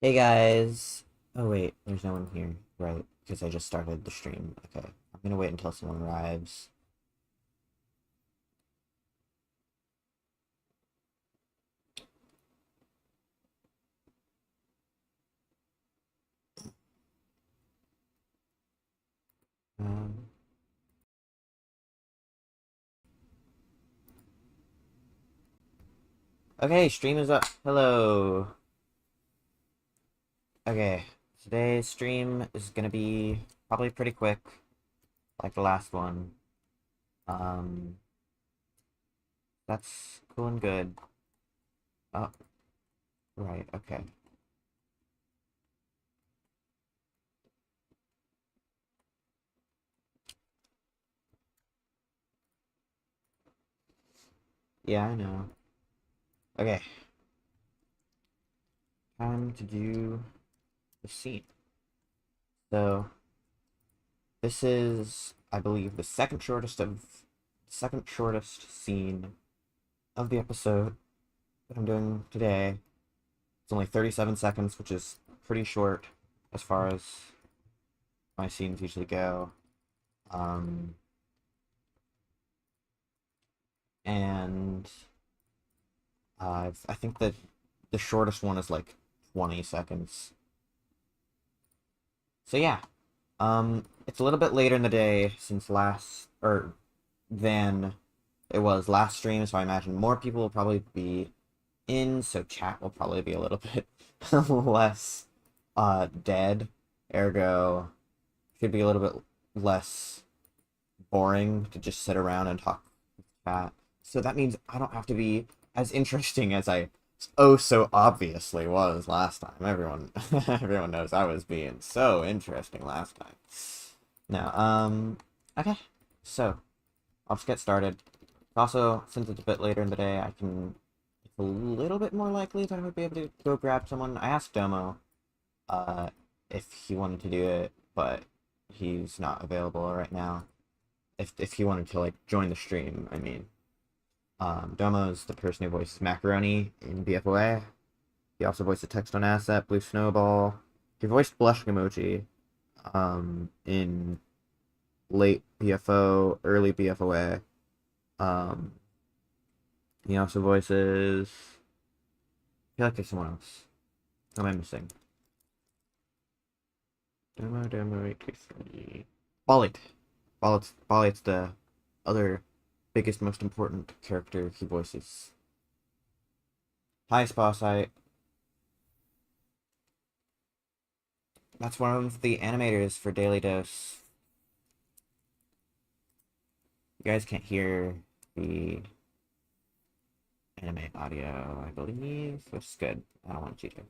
Hey guys. Oh wait, there's no one here. Right, because I just started the stream. Okay. I'm gonna wait until someone arrives. Um, okay, stream is up. Hello. Okay. Today's stream is gonna be probably pretty quick, like the last one. Um, that's cool and good. Oh, right, okay. Yeah, I know. Okay. Time to do the scene. So, this is, I believe, the second shortest scene of the episode that I'm doing today. It's only 37 seconds, which is pretty short as far as my scenes usually go. Um, and I think that the shortest one is like 20 seconds. So yeah, it's a little bit later in the day since than it was last stream, so I imagine more people will probably be in, so chat will probably be a little bit less dead. Ergo, should be a little bit less boring to just sit around and talk with chat. So that means I don't have to be as interesting as I oh so obviously was last time. Everyone everyone knows I was being so interesting last time. Now, okay. So, I'll just get started. Also, since it's a bit later in the day, it's a little bit more likely that I would be able to go grab someone. I asked Domo, uh, if he wanted to do it, but he's not available right now. If he wanted to like join the stream, I mean. Domo is the person who voices Macaroni in BFOA. He also voiced the text on Asset, Blue Snowball. He voiced Blushing Emoji in late BFO, early BFOA. Um, he also voices. I feel like there's someone else. Who am I missing? Domo 823. Bollight. Bollight's the other biggest, most important character he voices. Hi, Spotlight. That's one of the animators for Daily Dose. You guys can't hear the anime audio, I believe, which is good. I don't want you to.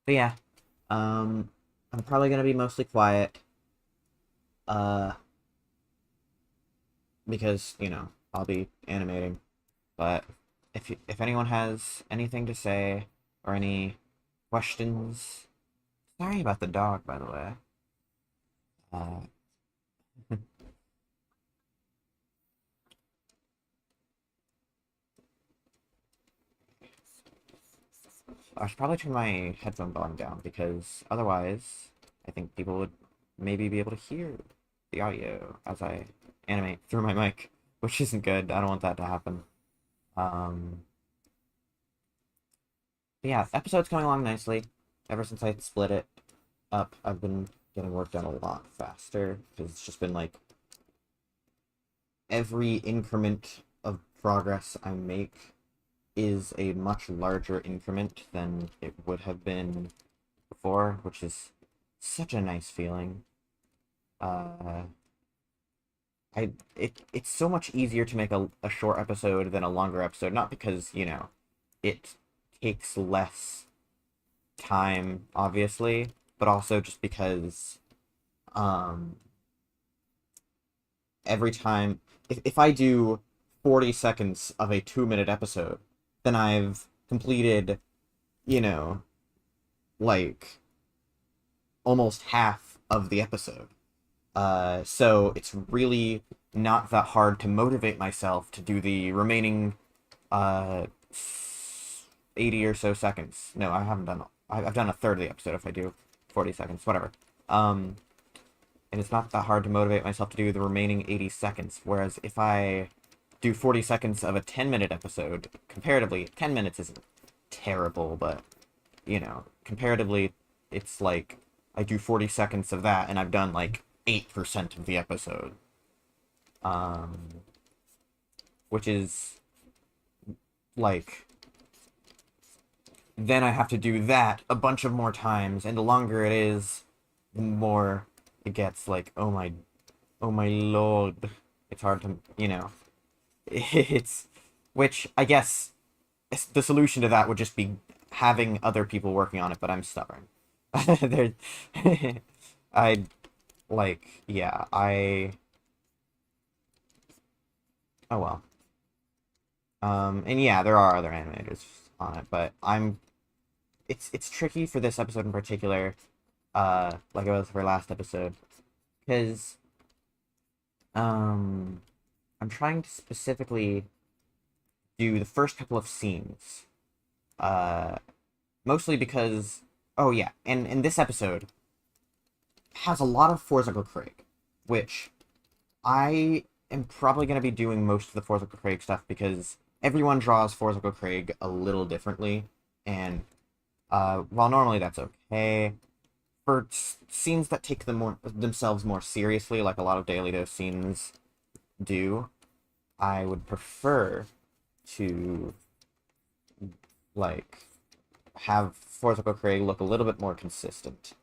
But yeah, I'm probably gonna be mostly quiet, uh, because I'll be animating. But if anyone has anything to say or any questions, sorry about the dog, by the way. Uh, I should probably turn my headphone volume down because otherwise, I think people would maybe be able to hear the audio as I animate through my mic, which isn't good. I don't want that to happen. Um, but yeah, episode's coming along nicely. Ever since I split it up, I've been getting work done a lot faster because it's just been like every increment of progress I make is a much larger increment than it would have been before, which is such a nice feeling. Uh, it's so much easier to make a short episode than a longer episode, not because, it takes less time, obviously, but also just because um every time if I do 40 seconds of a 2-minute episode, then I've completed, you know, like almost half of the episode. So it's really not that hard to motivate myself to do the remaining uh 80 or so seconds. No, I haven't done. I've done a third of the episode if I do 40 seconds, whatever. And it's not that hard to motivate myself to do the remaining 80 seconds. Whereas if I do 40 seconds of a 10-minute episode, comparatively, 10 minutes isn't terrible, but, you know, comparatively, it's like I do 40 seconds of that and I've done like 8% of the episode. Which is like, then I have to do that a bunch of more times, and the longer it is, the more it gets like, oh my lord. It's hard to, you know, it's, which I guess the solution to that would just be having other people working on it, but I'm stubborn. There, I, like, yeah, oh well. And yeah, there are other animators on it, but it's tricky for this episode in particular, like it was for last episode, because, I'm trying to specifically do the first couple of scenes, uh, mostly because, oh yeah, and this episode has a lot of Forza Craig, which I am probably going to be doing most of the Forza Craig stuff because everyone draws Forza Craig a little differently, and while normally that's okay, for scenes that take themselves more seriously, like a lot of Daily Dose scenes do, I would prefer to, like, have Forza Craig look a little bit more consistent.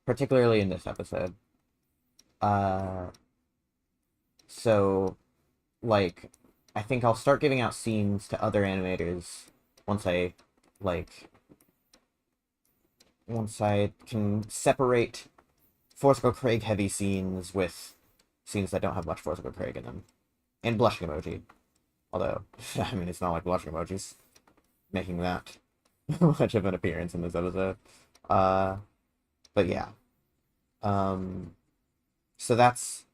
Particularly in this episode. Uh, so, like, I think I'll start giving out scenes to other animators once once I can separate Forza Craig heavy scenes with scenes that don't have much Forza Craig in them. And blushing emoji. Although, I mean, it's not like blushing emoji's making that much of an appearance in this episode. But yeah. So that's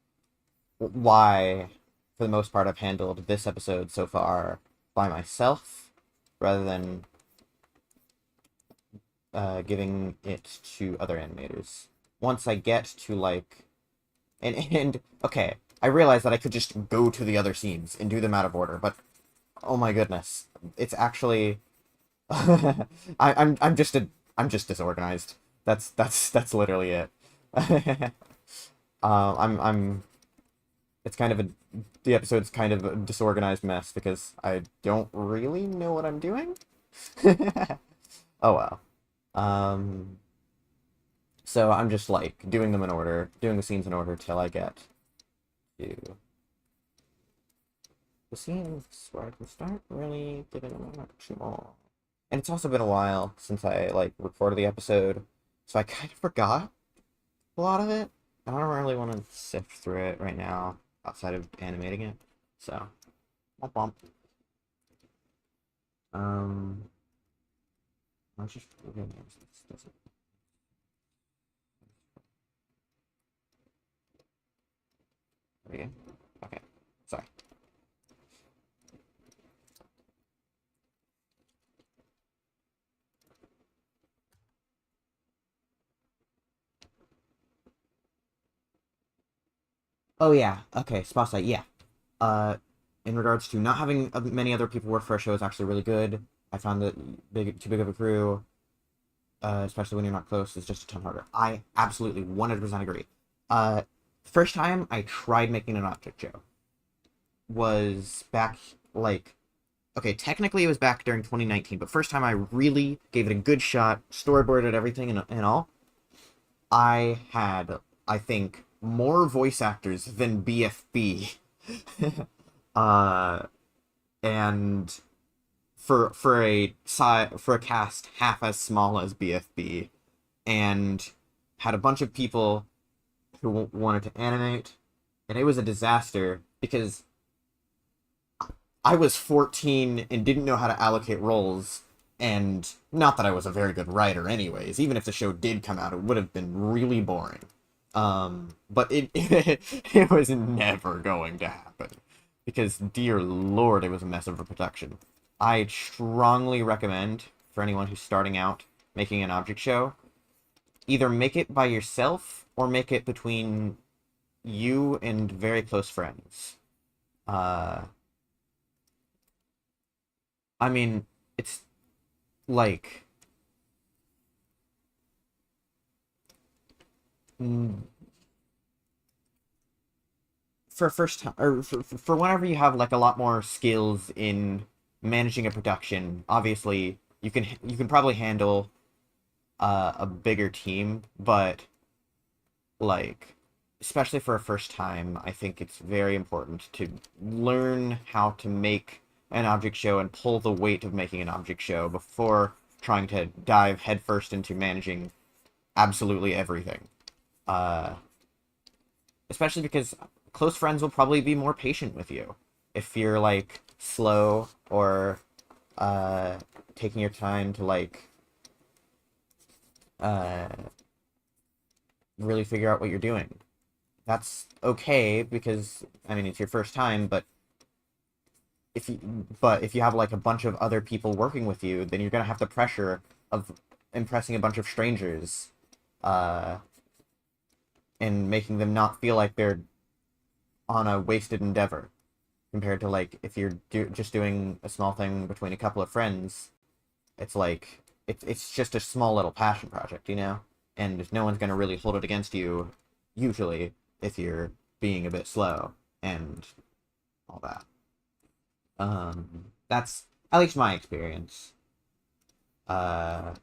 why, for the most part, I've handled this episode so far by myself, rather than giving it to other animators. Once I get to, like... And okay, I realize that I could just go to the other scenes and do them out of order, but oh my goodness, it's actually... I'm just disorganized. That's literally it. I'm it's kind of the episode's kind of a disorganized mess because I don't really know what I'm doing. Oh well. So I'm just like doing them in order, doing the scenes in order till I get to the scenes where I can start really giving them much more. And it's also been a while since I like recorded the episode, so I kind of forgot a lot of it. I don't really want to sift through it right now outside of animating it. So, womp womp. I just this. There we go. Okay, sorry. Oh yeah, okay, Spotlight, yeah. Uh, in regards to not having many other people work for a show is actually really good. I found that too big of a crew, especially when you're not close, is just a ton harder. I absolutely 100% agree. First time I tried making an object show was back, like, okay, technically it was back during 2019, but first time I really gave it a good shot, storyboarded everything and all, I had, I think, more voice actors than BFB. uh, and for a cast half as small as BFB, and had a bunch of people who wanted to animate, and it was a disaster because I was 14 and didn't know how to allocate roles, And not that I was a very good writer anyways. Even if the show did come out, it would have been really boring. But it was never going to happen. Because, dear lord, it was a mess of a production. I strongly recommend, for anyone who's starting out making an object show, either make it by yourself, or make it between you and very close friends. I mean, it's like... for first time, or for whenever you have like a lot more skills in managing a production, obviously you can probably handle a bigger team, but like especially for a first time, I think it's very important to learn how to make an object show and pull the weight of making an object show before trying to dive headfirst into managing absolutely everything. Uh, Especially because close friends will probably be more patient with you if you're like slow or uh taking your time to like uh really figure out what you're doing. That's okay because I mean it's your first time, but if you have like a bunch of other people working with you, then you're gonna have the pressure of impressing a bunch of strangers, uh and making them not feel like they're on a wasted endeavor, compared to like if you're just doing a small thing between a couple of friends. It's like it's just a small little passion project, you know, and no one's gonna really hold it against you usually if you're being a bit slow and all that. That's at least my experience. uh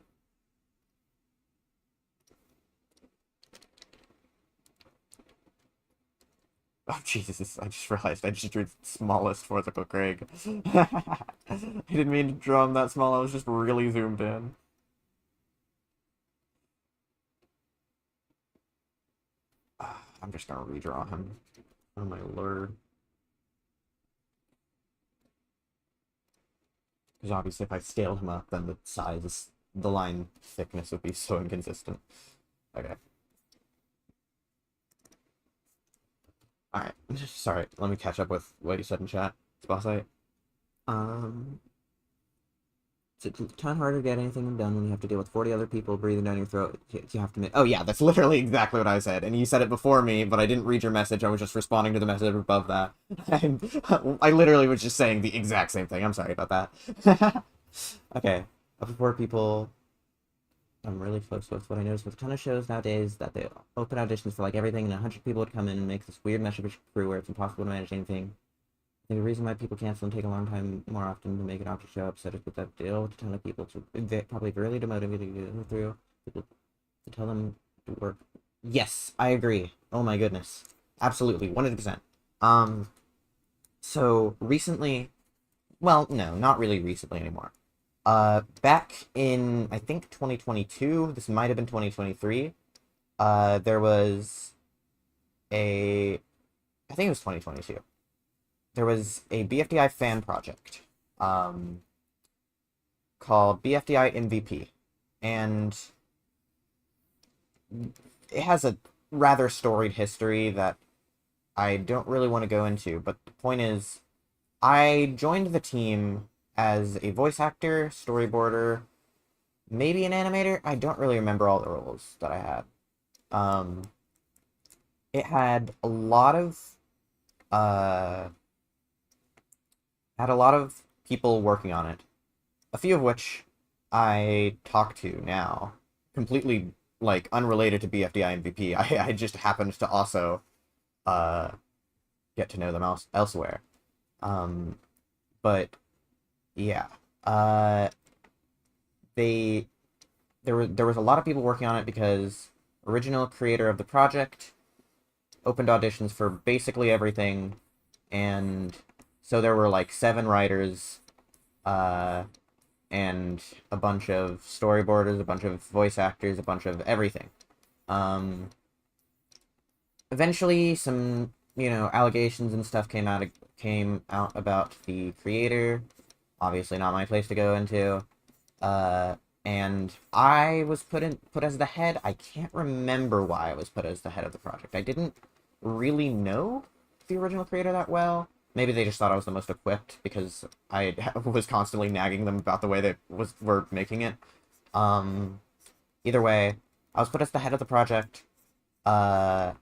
Oh, Jesus, I just realized I just drew the smallest Forthical Craig. I didn't mean to draw him that small, I was just really zoomed in. I'm just gonna redraw him. Oh my lord. Because obviously if I scaled him up, then the line thickness would be so inconsistent. Okay. Alright, sorry, let me catch up with what you said in chat. Spotlight. Um, it's a ton harder to get anything done when you have to deal with 40 other people breathing down your throat. You have to make... Oh yeah, that's literally exactly what I said. And you said it before me, but I didn't read your message. I was just responding to the message above that. And I literally was just saying the exact same thing. I'm sorry about that. Okay. Of 4 people I'm really close with, what I noticed with a ton of shows nowadays, that they open auditions for like everything, and 100 people would come in and make this weird mesh of a crew where it's impossible to manage anything. The reason why people cancel and take a long time more often to make an object show upset is with that deal with a ton of people to probably really demotivating to go through. People to tell them to work. Yes, I agree. Oh my goodness. Absolutely, 100%. So recently, well, no, not really recently anymore. Back in, I think 2022, this might have been 2023, there was I think it was 2022. There was a BFDI fan project called BFDI MVP, and it has a rather storied history that I don't really want to go into, but the point is, I joined the team as a voice actor, storyboarder, maybe an animator. I don't really remember all the roles that I had. It had a lot of uh people working on it, a few of which I talk to now, completely like unrelated to BFDI MVP. I just happened to also uh get to know them elsewhere. But yeah, they there was a lot of people working on it because original creator of the project opened auditions for basically everything, and so there were like 7 writers, and a bunch of storyboarders, a bunch of voice actors, a bunch of everything. Eventually, some allegations and stuff came out about the creator. Obviously, not my place to go into. Uh, and I was put as the head. I can't remember why I was put as the head of the project. I didn't really know the original creator that well. Maybe they just thought I was the most equipped because I was constantly nagging them about the way they were making it. Um, Either way, I was put as the head of the project. Uh,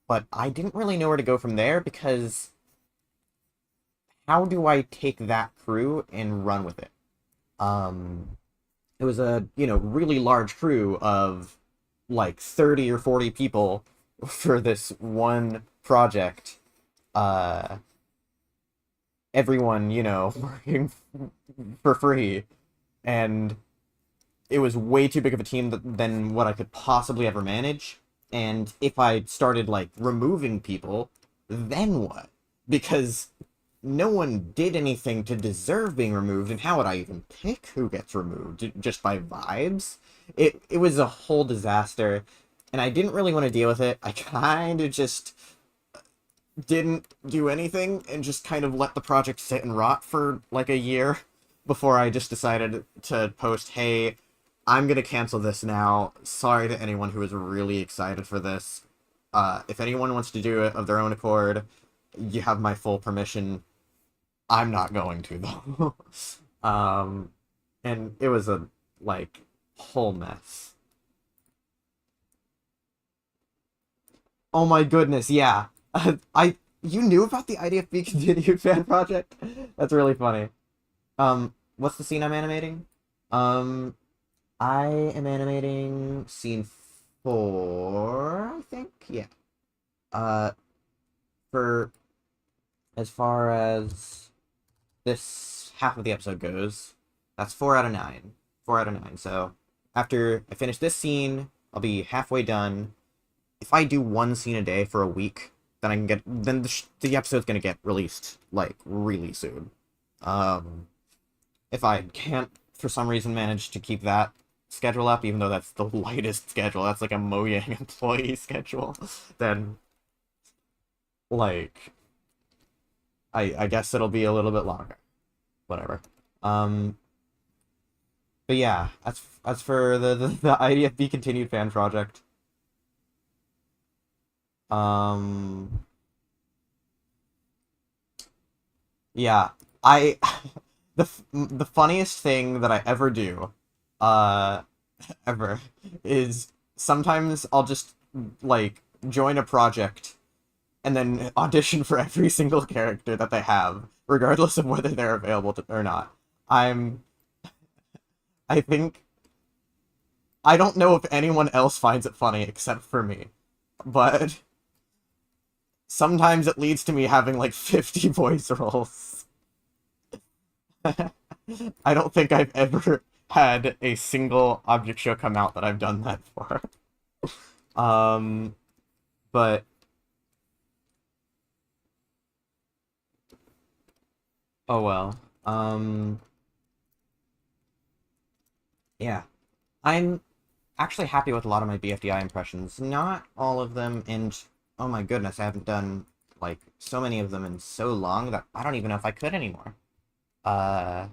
but I didn't really know where to go from there because how do I take that crew and run with it? Um, it was a, really large crew of like 30 or 40 people for this one project. Uh, Everyone, working for free. And it was way too big of a team than what I could possibly ever manage. And if I started like removing people, then what? Because no one did anything to deserve being removed, and how would I even pick who gets removed? Just by vibes? It was a whole disaster, and I didn't really want to deal with it. I kind of just didn't do anything and just kind of let the project sit and rot for like a year before I just decided to post, hey, I'm gonna cancel this now. Sorry to anyone who was really excited for this. If anyone wants to do it of their own accord, you have my full permission. I'm not going to though. um, and it was a like whole mess. Oh my goodness, yeah. I You knew about the IDFB continued fan project? That's really funny. What's the scene I'm animating? Um, I am animating scene 4, I think. Yeah. Uh, for as far as this half of the episode goes, that's 4 out of 9. 4 out of 9. So after I finish this scene, I'll be halfway done. If I do one scene a day for a week, then the episode's gonna get released like really soon. Um, if I can't for some reason manage to keep that schedule up, even though that's the lightest schedule, that's like a Mojang employee schedule, then like I guess it'll be a little bit longer. Whatever. Um, but yeah, that's for the IDFB continued fan project. Um, yeah, I the funniest thing that I ever do, uh, ever, is sometimes I'll just like join a project and then audition for every single character that they have, regardless of whether they're available or not. I'm I think I don't know if anyone else finds it funny except for me, but sometimes it leads to me having like 50 voice roles. I don't think I've ever had a single object show come out that I've done that for. Um, but oh well. Yeah. I'm actually happy with a lot of my BFDI impressions. Not all of them, and oh my goodness, I haven't done like so many of them in so long that I don't even know if I could anymore. Uh,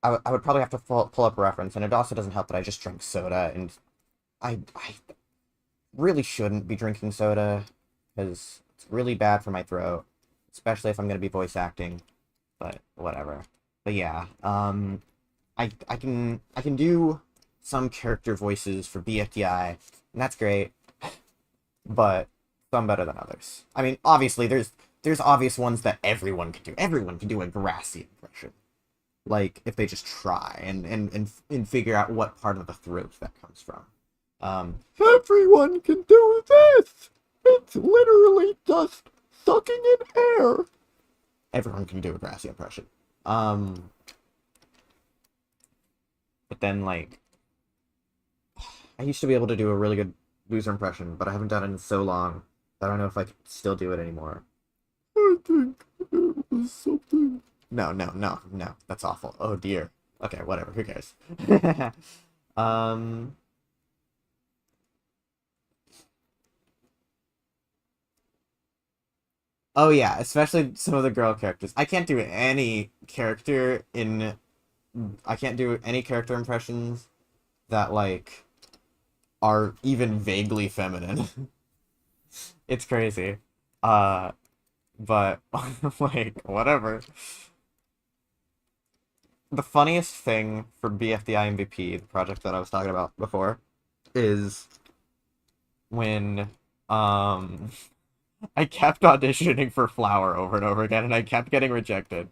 I would probably have to pull up a reference, and it also doesn't help that I just drank soda, and I really shouldn't be drinking soda because it's really bad for my throat, especially if I'm gonna be voice acting. But whatever. But yeah, I can do some character voices for BFDI, and that's great, but some better than others. I mean, obviously there's obvious ones that everyone can do. Everyone can do a grassy impression. Like if they just try and figure out what part of the throat that comes from. Everyone can do this. It's literally just sucking in air. Everyone can do a grassy impression. But then like I used to be able to do a really good loser impression, but I haven't done it in so long that I don't know if I can still do it anymore. I think it was something. No, no, no, no. That's awful. Oh dear. Okay, whatever. Who cares? um. Oh yeah, especially some of the girl characters. I can't do any character in I can't do any character impressions that like are even vaguely feminine. It's crazy. Uh, but like whatever. The funniest thing for BFDI MVP, the project that I was talking about before, is when um I kept auditioning for Flower over and over again, and I kept getting rejected.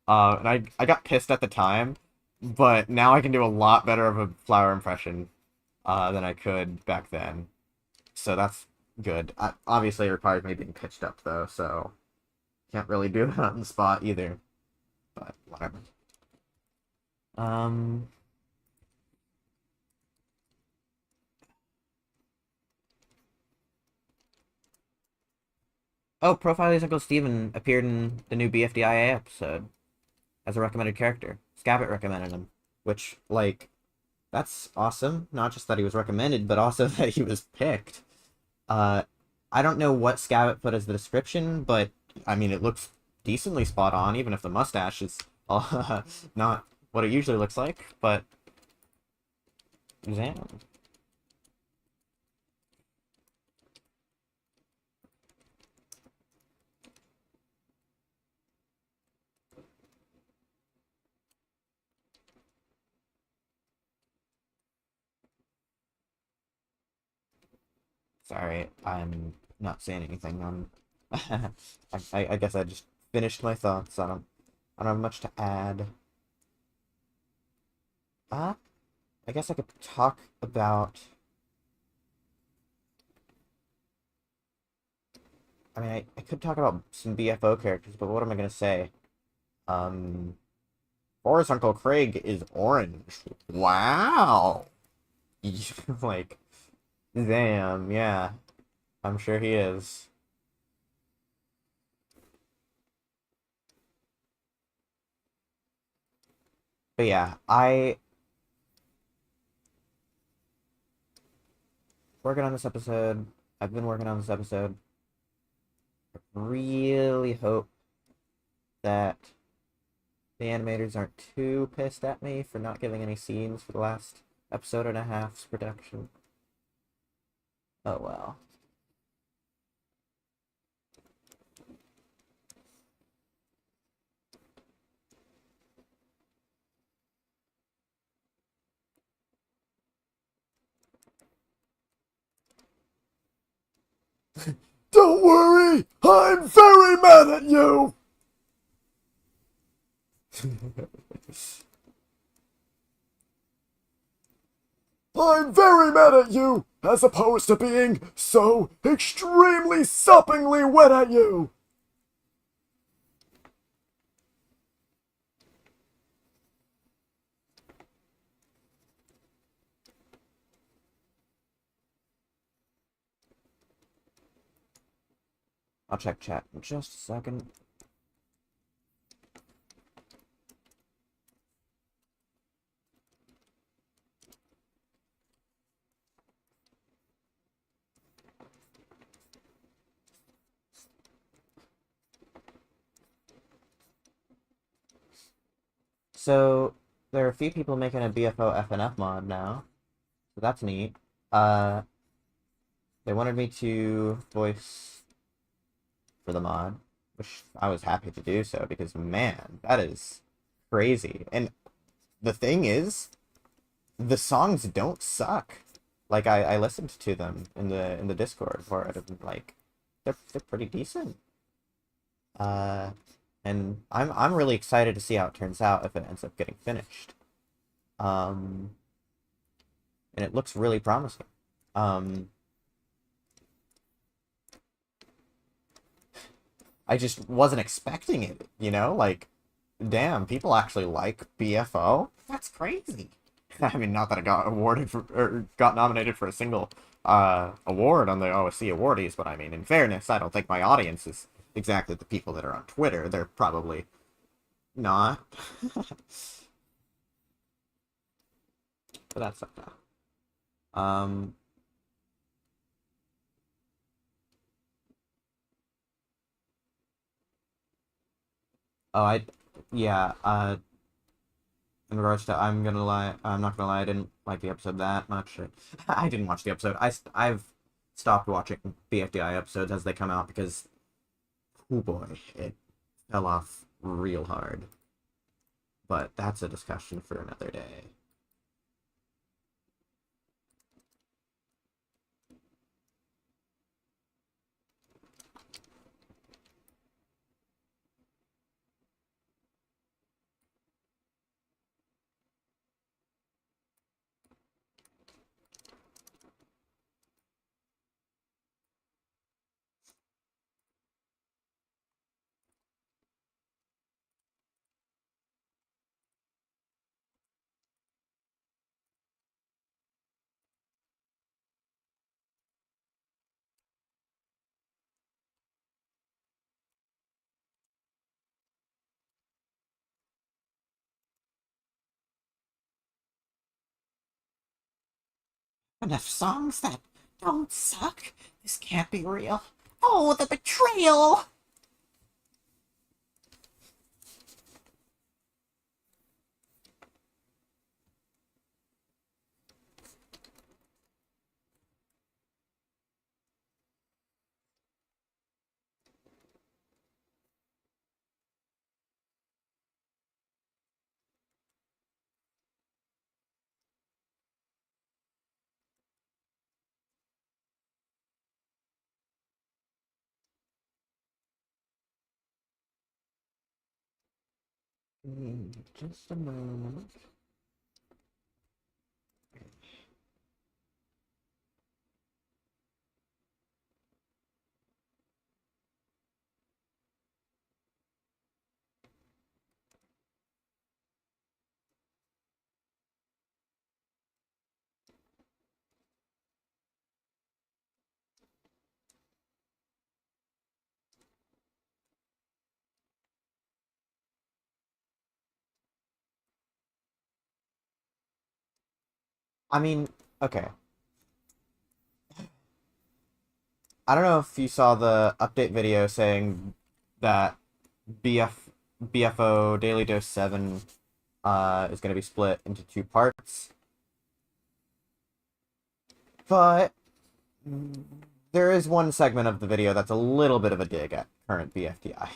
And I got pissed at the time, but now I can do a lot better of a Flower impression than I could back then. So that's good. Obviously, it requires me being pitched up though, so can't really do that on the spot either. But whatever. Um. Oh, Profiles Uncle Steven appeared in the new BFDIA episode as a recommended character. Scabbit recommended him, which like that's awesome. Not just that he was recommended, but also that he was picked. Uh, I don't know what Scabbit put as the description, but I mean, it looks decently spot on, even if the mustache is not what it usually looks like. But damn. Sorry, I'm not saying anything. I guess I just finished my thoughts. I don't have much to add. Uh, I guess I could talk about. I mean, I could talk about some BFO characters, but what am I gonna say? Um, Forrest Uncle Craig is orange. Wow. Like, damn, yeah. I'm sure he is. But yeah, working on this episode. I've been working on this episode. Really hope that the animators aren't too pissed at me for not giving any scenes for the last episode and a half's production. Oh well. Don't worry, I'm very mad at you! I'm very mad at you, as opposed to being so extremely soppingly wet at you! I'll check chat in just a second. So, there are a few people making a BFO FNF mod now, so that's neat. Uh, they wanted me to voice for the mod, which I was happy to do so because man, that is crazy. And the thing is, the songs don't suck. Like I listened to them in the Discord for it, and like they're pretty decent. Uh, and I'm really excited to see how it turns out if it ends up getting finished. Um, and it looks really promising. Um, I just wasn't expecting it, you know? Like, damn, people actually like BFO? That's crazy. I mean, not that I got awarded for, or got nominated for a single award on the OSC awardees, but I mean, in fairness, I don't think my audience is exactly the people that are on Twitter. They're probably not. But that's okay. Um, oh, yeah, in regards to I'm gonna lie, I'm not gonna lie, I didn't like the episode that much. I didn't watch the episode. I've stopped watching BFDI episodes as they come out because, oh boy, it fell off real hard. But that's a discussion for another day. Enough songs that don't suck. This can't be real. Oh, the betrayal! Just a moment. I mean, okay. I don't know if you saw the update video saying that BFO Daily Dose 7 is going to be split into two parts. But there is one segment of the video that's a little bit of a dig at current BFDI.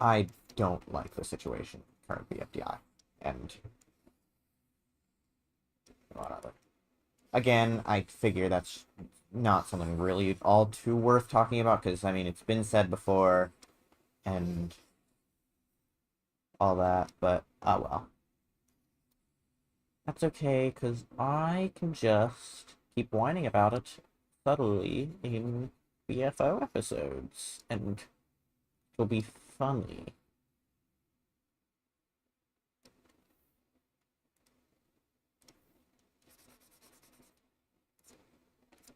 I don't like the situation current BFDI, and whatever. Again, I figure that's not something really all too worth talking about, because, I mean, it's been said before, and all that, but, oh well. That's okay, because I can just keep whining about it subtly in BFO episodes, and it'll be funny.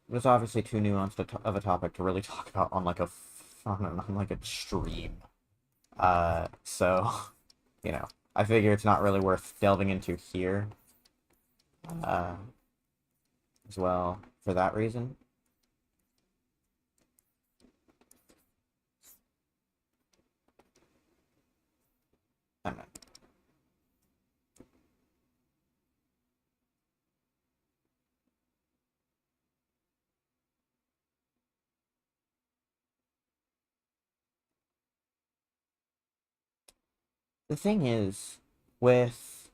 It was obviously too nuanced of a topic to really talk about on like a stream. So, you know, I figure it's not really worth delving into here. Uh, as well for that reason. I don't know. The thing is, with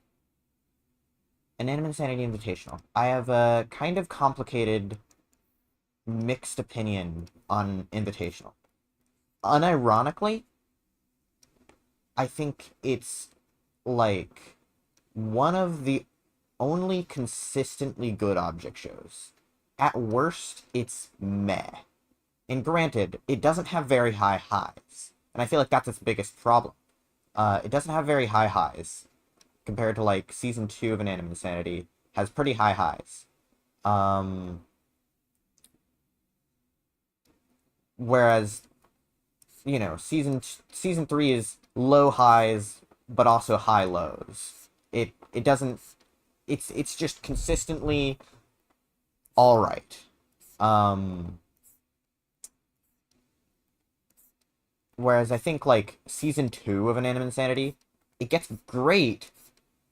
an Anime Insanity Invitational, I have a kind of complicated, mixed opinion on Invitational. Unironically, I think it's like one of the only consistently good object shows. At worst, it's meh. And granted, it doesn't have very high highs. And I feel like that's its biggest problem. It doesn't have very high highs. Compared to, like, Season 2 of An Anime Insanity has pretty high highs. Whereas, you know, Season 3 is low highs, but also high lows. It doesn't... It's just consistently alright. Whereas I think, like, season 2 of An Anime Insanity, it gets great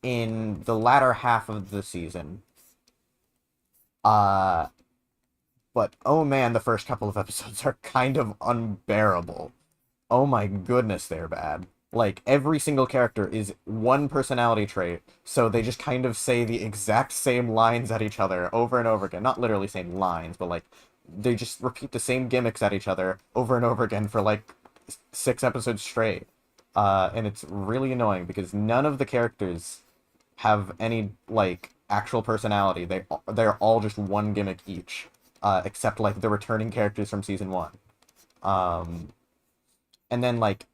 in the latter half of the season. Uh, but oh man, the first couple of episodes are kind of unbearable. Oh my goodness, they're bad. Like, every single character is one personality trait, so they just kind of say the exact same lines at each other over and over again. Not literally same lines, but like, they just repeat the same gimmicks at each other over and over again for like 6 episodes straight. And it's really annoying because none of the characters have any like actual personality. They're all just one gimmick each, except like the returning characters from season 1. Um, and then like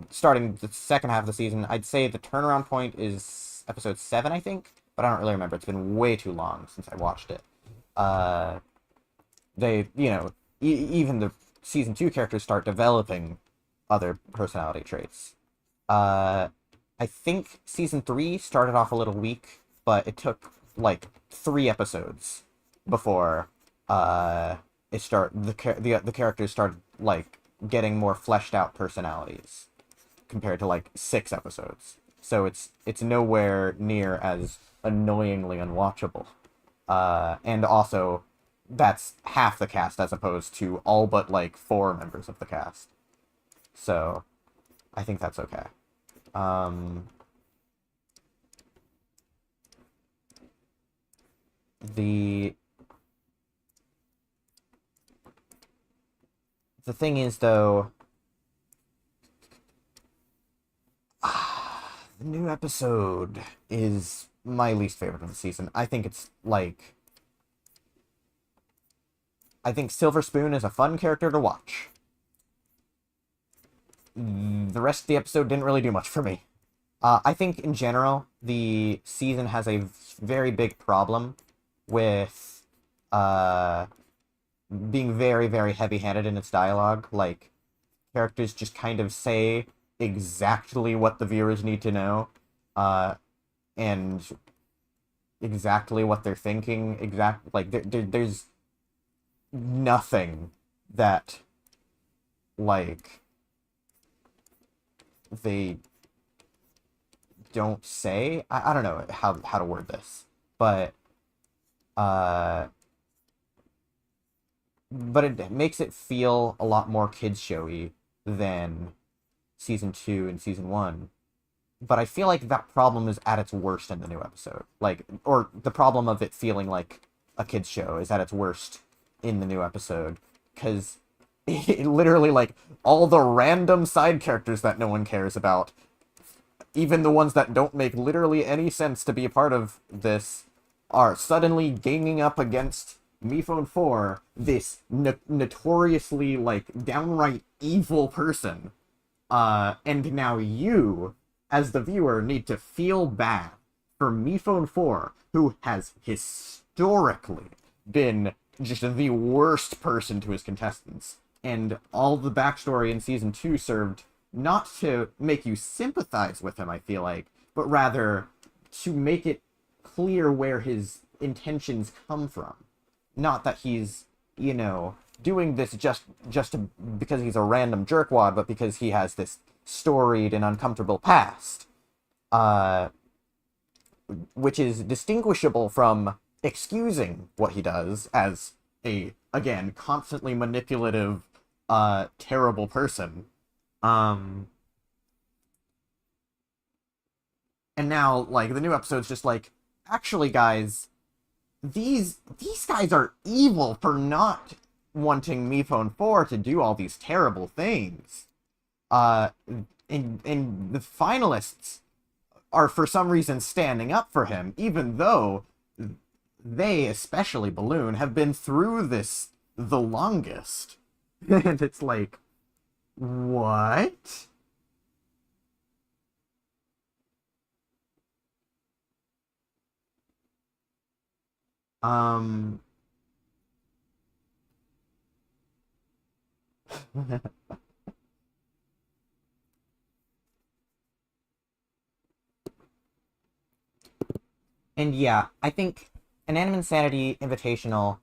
starting the second half of the season, I'd say the turnaround point is episode 7, I think, but I don't really remember. It's been way too long since I watched it. Uh, they even the season 2 characters start developing other personality traits. Uh, I think season 3 started off a little weak, but it took like 3 episodes before the characters started like getting more fleshed out personalities compared to like 6 episodes. So it's nowhere near as annoyingly unwatchable. And also that's half the cast as opposed to all but like 4 members of the cast. So I think that's okay. Um, the the thing is though, the new episode is my least favorite of the season. I think Silver Spoon is a fun character to watch. The rest of the episode didn't really do much for me. I think in general, the season has a very big problem with being very, very heavy-handed in its dialogue. Like, characters just kind of say exactly what the viewers need to know, and exactly what they're thinking. There's nothing that, like, they don't say. I don't know how to word this, but it makes it feel a lot more kids showy than season 2 and season 1. But I feel like that problem is at its worst in the new episode. Like, or the problem of it feeling like a kids show is at its worst in the new episode, because literally, like, all the random side characters that no one cares about, even the ones that don't make literally any sense to be a part of this, are suddenly ganging up against MePhone 4, this notoriously, like, downright evil person. And now you, as the viewer, need to feel bad for MePhone 4, who has historically been just the worst person to his contestants. And all the backstory in season 2 served not to make you sympathize with him, I feel like, but rather to make it clear where his intentions come from. Not that he's, doing this just because he's a random jerkwad, but because he has this storied and uncomfortable past. Which is distinguishable from excusing what he does as a, again, constantly manipulative, terrible person. And now, like, the new episode's just like, actually, guys, these guys are evil for not wanting MePhone 4 to do all these terrible things. And the finalists are for some reason standing up for him, even though they, especially Balloon, have been through this the longest. And it's like, what? Um... And yeah, I think an Anime Insanity Invitational,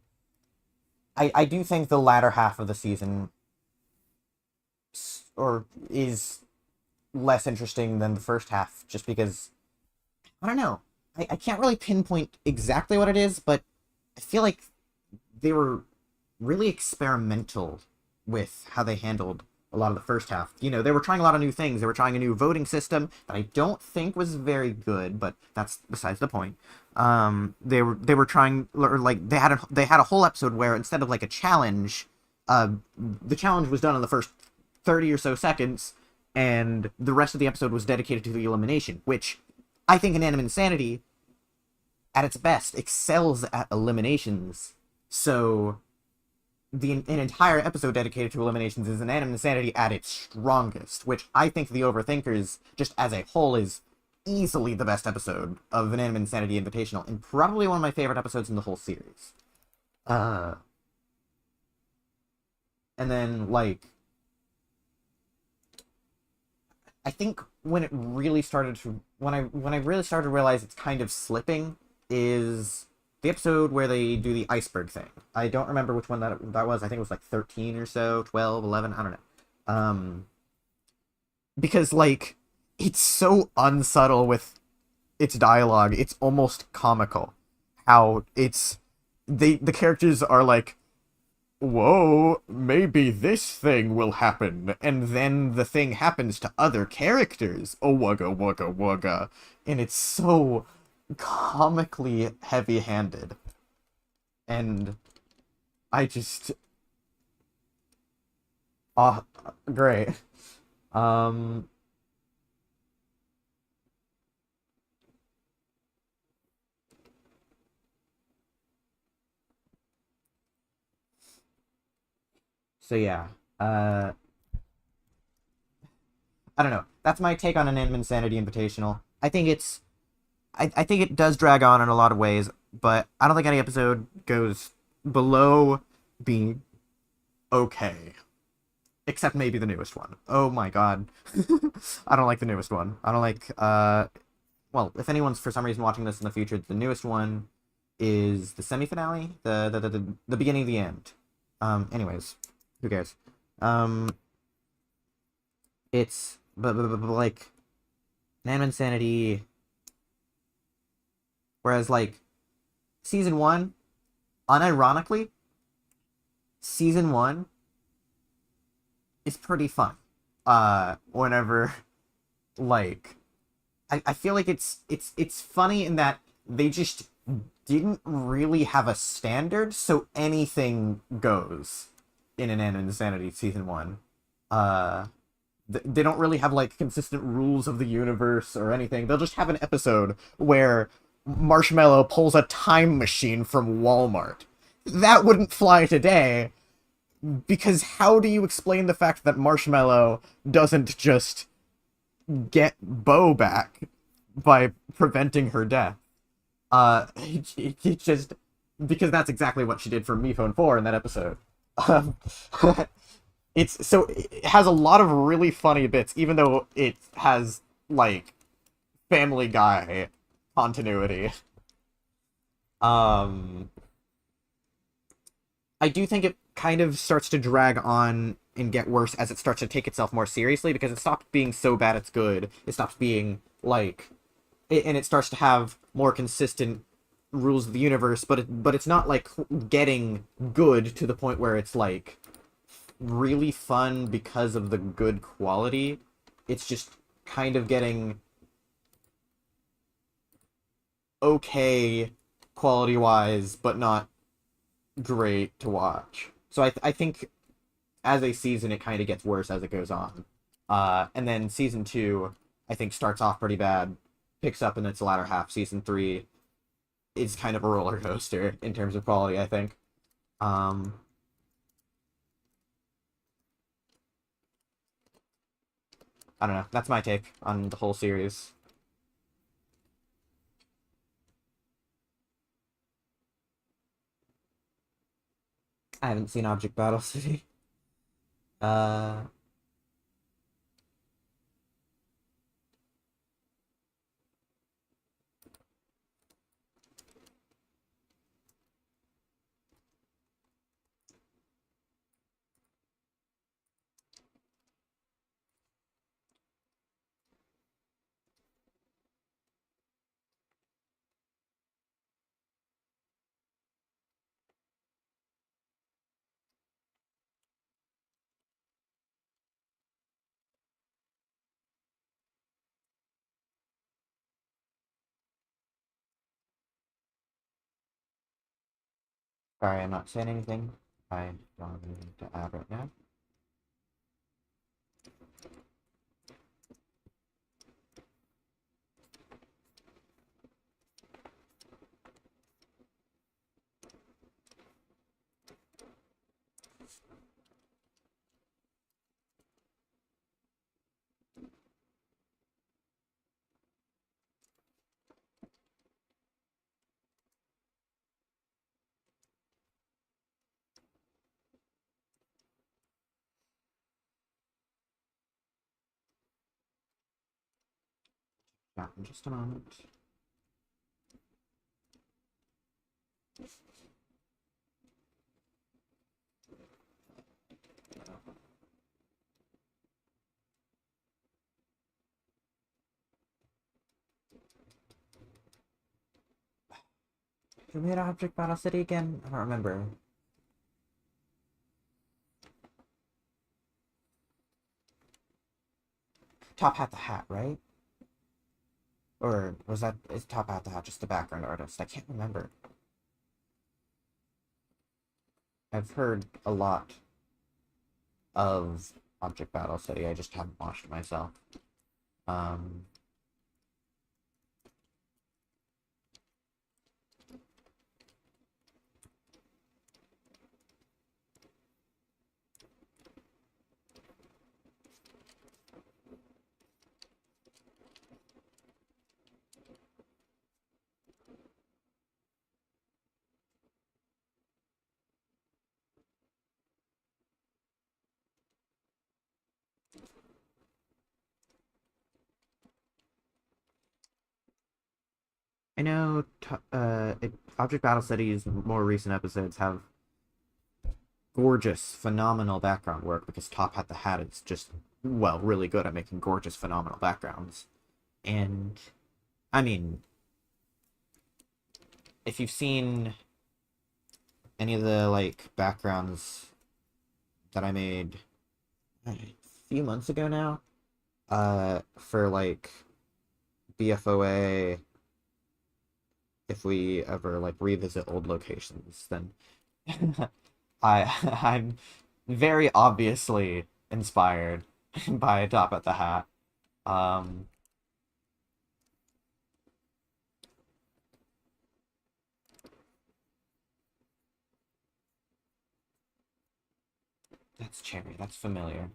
I do think the latter half of the season or is less interesting than the first half, just because I don't know. I can't really pinpoint exactly what it is, but I feel like they were really experimental with how they handled a lot of the first half. You know, they were trying a lot of new things. They were trying a new voting system that I don't think was very good, but that's besides the point. They were trying, or like they had a whole episode where instead of like a challenge, the challenge was done in the first 30 or so seconds, and the rest of the episode was dedicated to the elimination, which I think in Anime Insanity, at its best, excels at eliminations. So an entire episode dedicated to eliminations is an Anime Insanity at its strongest, which I think The Overthinkers, just as a whole, is easily the best episode of an Anime Insanity Invitational, and probably one of my favorite episodes in the whole series. Uh, and then, like, I think when it really started to, when I really started to realize it's kind of slipping is the episode where they do the iceberg thing. I don't remember which one that was. I think it was like 13 or so, 12, 11, I don't know. Because like it's so unsubtle with its dialogue. It's almost comical how the characters are like, whoa, maybe this thing will happen, and then the thing happens to other characters. Oh, wugga, wugga, wugga. And it's so comically heavy-handed. And I just... Ah, great. Um, so yeah. Uh, I don't know. That's my take on an Anime Insanity Invitational. I think it does drag on in a lot of ways, but I don't think any episode goes below being okay. Except maybe the newest one. Oh my god. I don't like the newest one. I don't like well, if anyone's for some reason watching this in the future, the newest one is the semi-finale, the beginning of the end. Anyways, who cares? Um it's but like Nan Insanity, whereas like season 1, unironically, season 1 is pretty fun. Whenever like I feel like it's funny in that they just didn't really have a standard, so anything goes in an Insanity season 1. Uh they don't really have like consistent rules of the universe or anything. They'll just have an episode where Marshmallow pulls a time machine from Walmart. That wouldn't fly today, because how do you explain the fact that Marshmallow doesn't just get Bo back by preventing her death? It just because that's exactly what she did for Me Phone 4 in that episode. Um, it has a lot of really funny bits, even though it has like Family Guy continuity. Um, I do think it kind of starts to drag on and get worse as it starts to take itself more seriously, because it stopped being so bad it's good. It stops being like and it starts to have more consistent rules of the universe, but it's not like getting good to the point where it's like really fun because of the good quality. It's just kind of getting okay quality wise, but not great to watch. So I think as a season it kind of gets worse as it goes on. And then season 2 I think starts off pretty bad, picks up in its latter half. Season 3 is kind of a roller coaster in terms of quality, I think. Um, I don't know. That's my take on the whole series. I haven't seen Object Battle City. Uh, Sorry, I'm not saying anything. I don't need to add right now. Yeah, in just a moment. Who made Object Battle City again? I don't remember. Top Hat the Hat, right? Or was that, is Top Hat the Hat just the background artist? I can't remember. I've heard a lot of Object Battle City, I just haven't watched it myself. Um, I know Object Battle City's more recent episodes have gorgeous, phenomenal background work because Top Hat the Hat is just, well, really good at making gorgeous, phenomenal backgrounds. And, I mean, if you've seen any of the, like, backgrounds that I made a few months ago now, for, like, BFOA, if we ever, like, revisit old locations, then I'm very obviously inspired by Top at the Hat. Um, that's Cherry. That's familiar.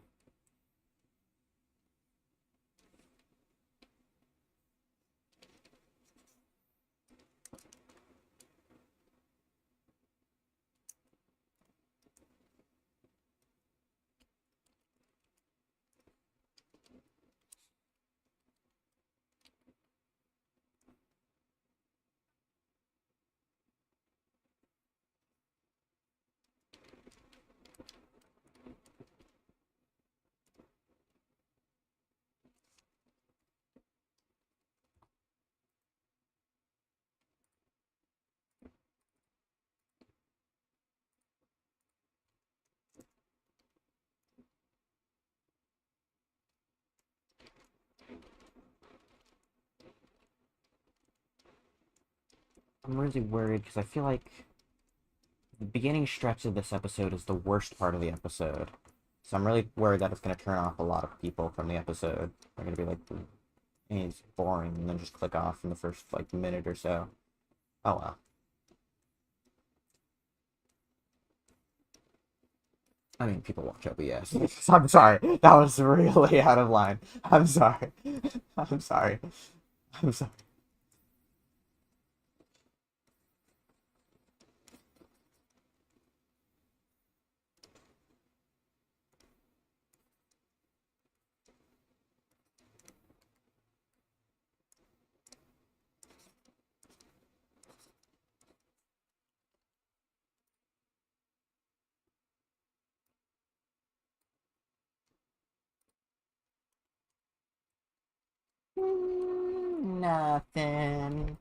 I'm really worried because I feel like the beginning stretch of this episode is the worst part of the episode. So I'm really worried that it's going to turn off a lot of people from the episode. They're going to be like, "Hey, it's boring," and then just click off in the first, like, minute or so. Oh well. I mean, people watch OBS. I'm sorry. That was really out of line. I'm sorry. I'm sorry. I'm sorry. Nothing.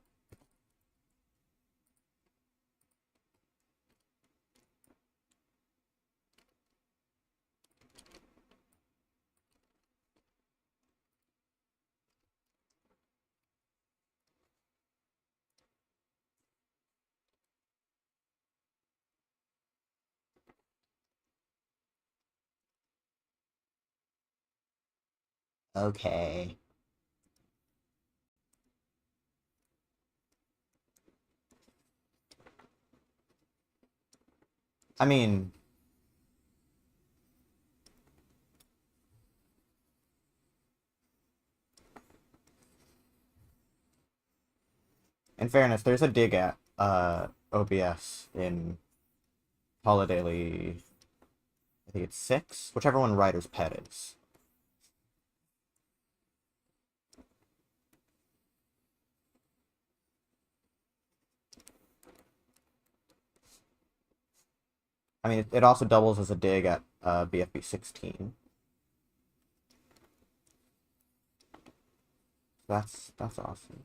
Okay. I mean, in fairness, there's a dig at OBS in Holiday. I think it's 6, whichever one Ryder's pet is. I mean, it also doubles as a dig at BFB 16. That's awesome.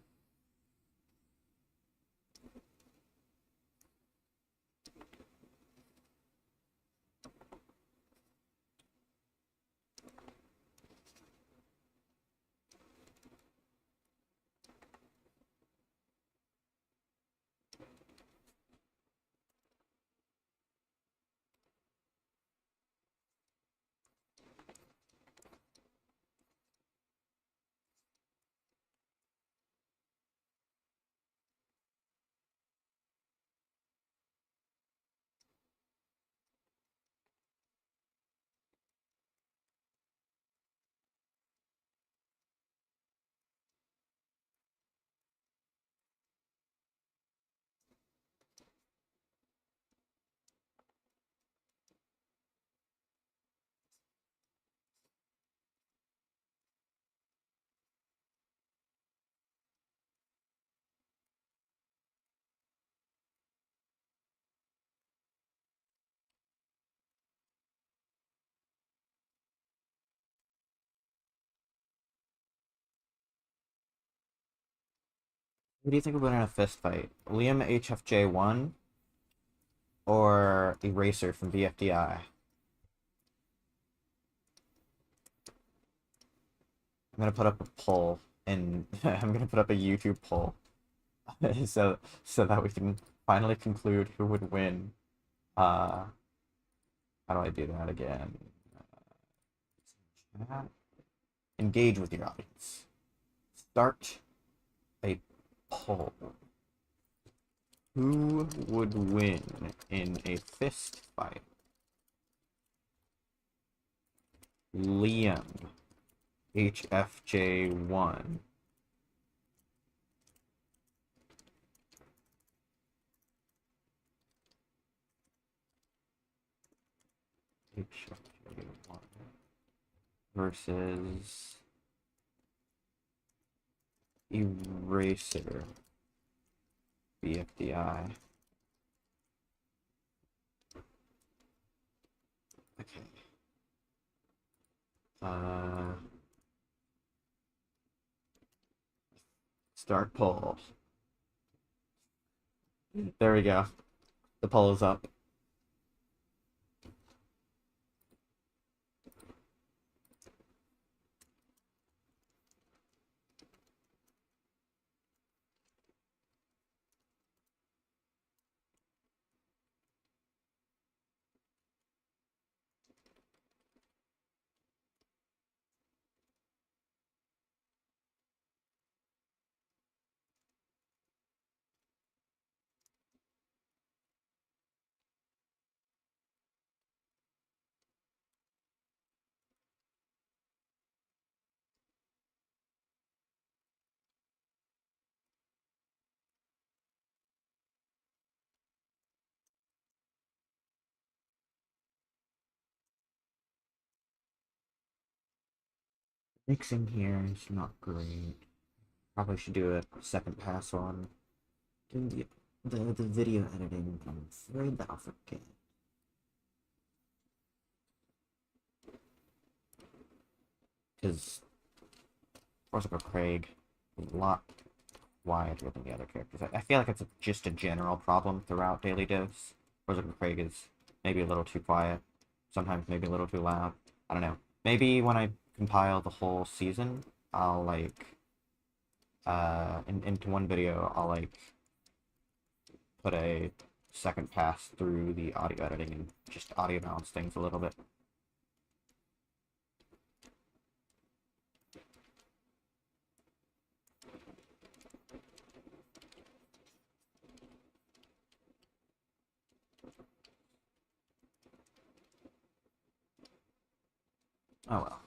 Who do you think would win in a fist fight? Liam HFJ1 or Eraser from VFDI? I'm gonna put up a poll, and I'm gonna put up a YouTube poll, so that we can finally conclude who would win. Uh, how do I do that again? Engage with your audience. Start a poll. Who would win in a fist fight? Liam HFJ1 HFJ1 versus Eraser BFDI. Okay. Start poll. There we go. The poll is up. Mixing here is not great. Probably should do a second pass on doing the video editing. I'm afraid that I'll forget. Because Corsica Craig is a lot quieter than the other characters. I feel like it's just a general problem throughout Daily Dose. Corsica Craig is maybe a little too quiet, sometimes maybe a little too loud. I don't know. Maybe when I compile the whole season, I'll like into one video I'll like put a second pass through the audio editing and just audio balance things a little bit. Oh well.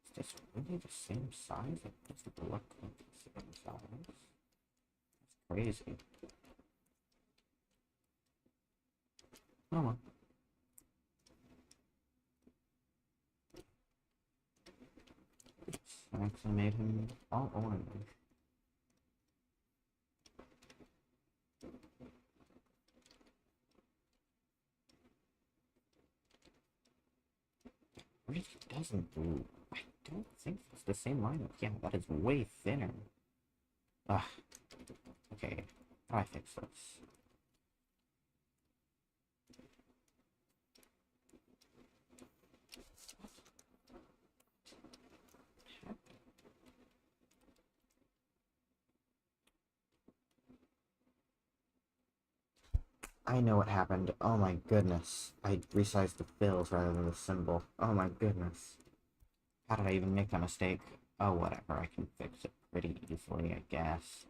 Is this really the same size? It doesn't look like the same size. That's crazy. Oh well. I actually made him all orange. Really doesn't do. I don't think it's the same lineup. Yeah, that is way thinner. Ugh. Okay. How do I fix this? I know what happened. Oh my goodness. I resized the fills rather than the symbol. Oh my goodness. How did I even make that mistake? Oh, whatever. I can fix it pretty easily, I guess.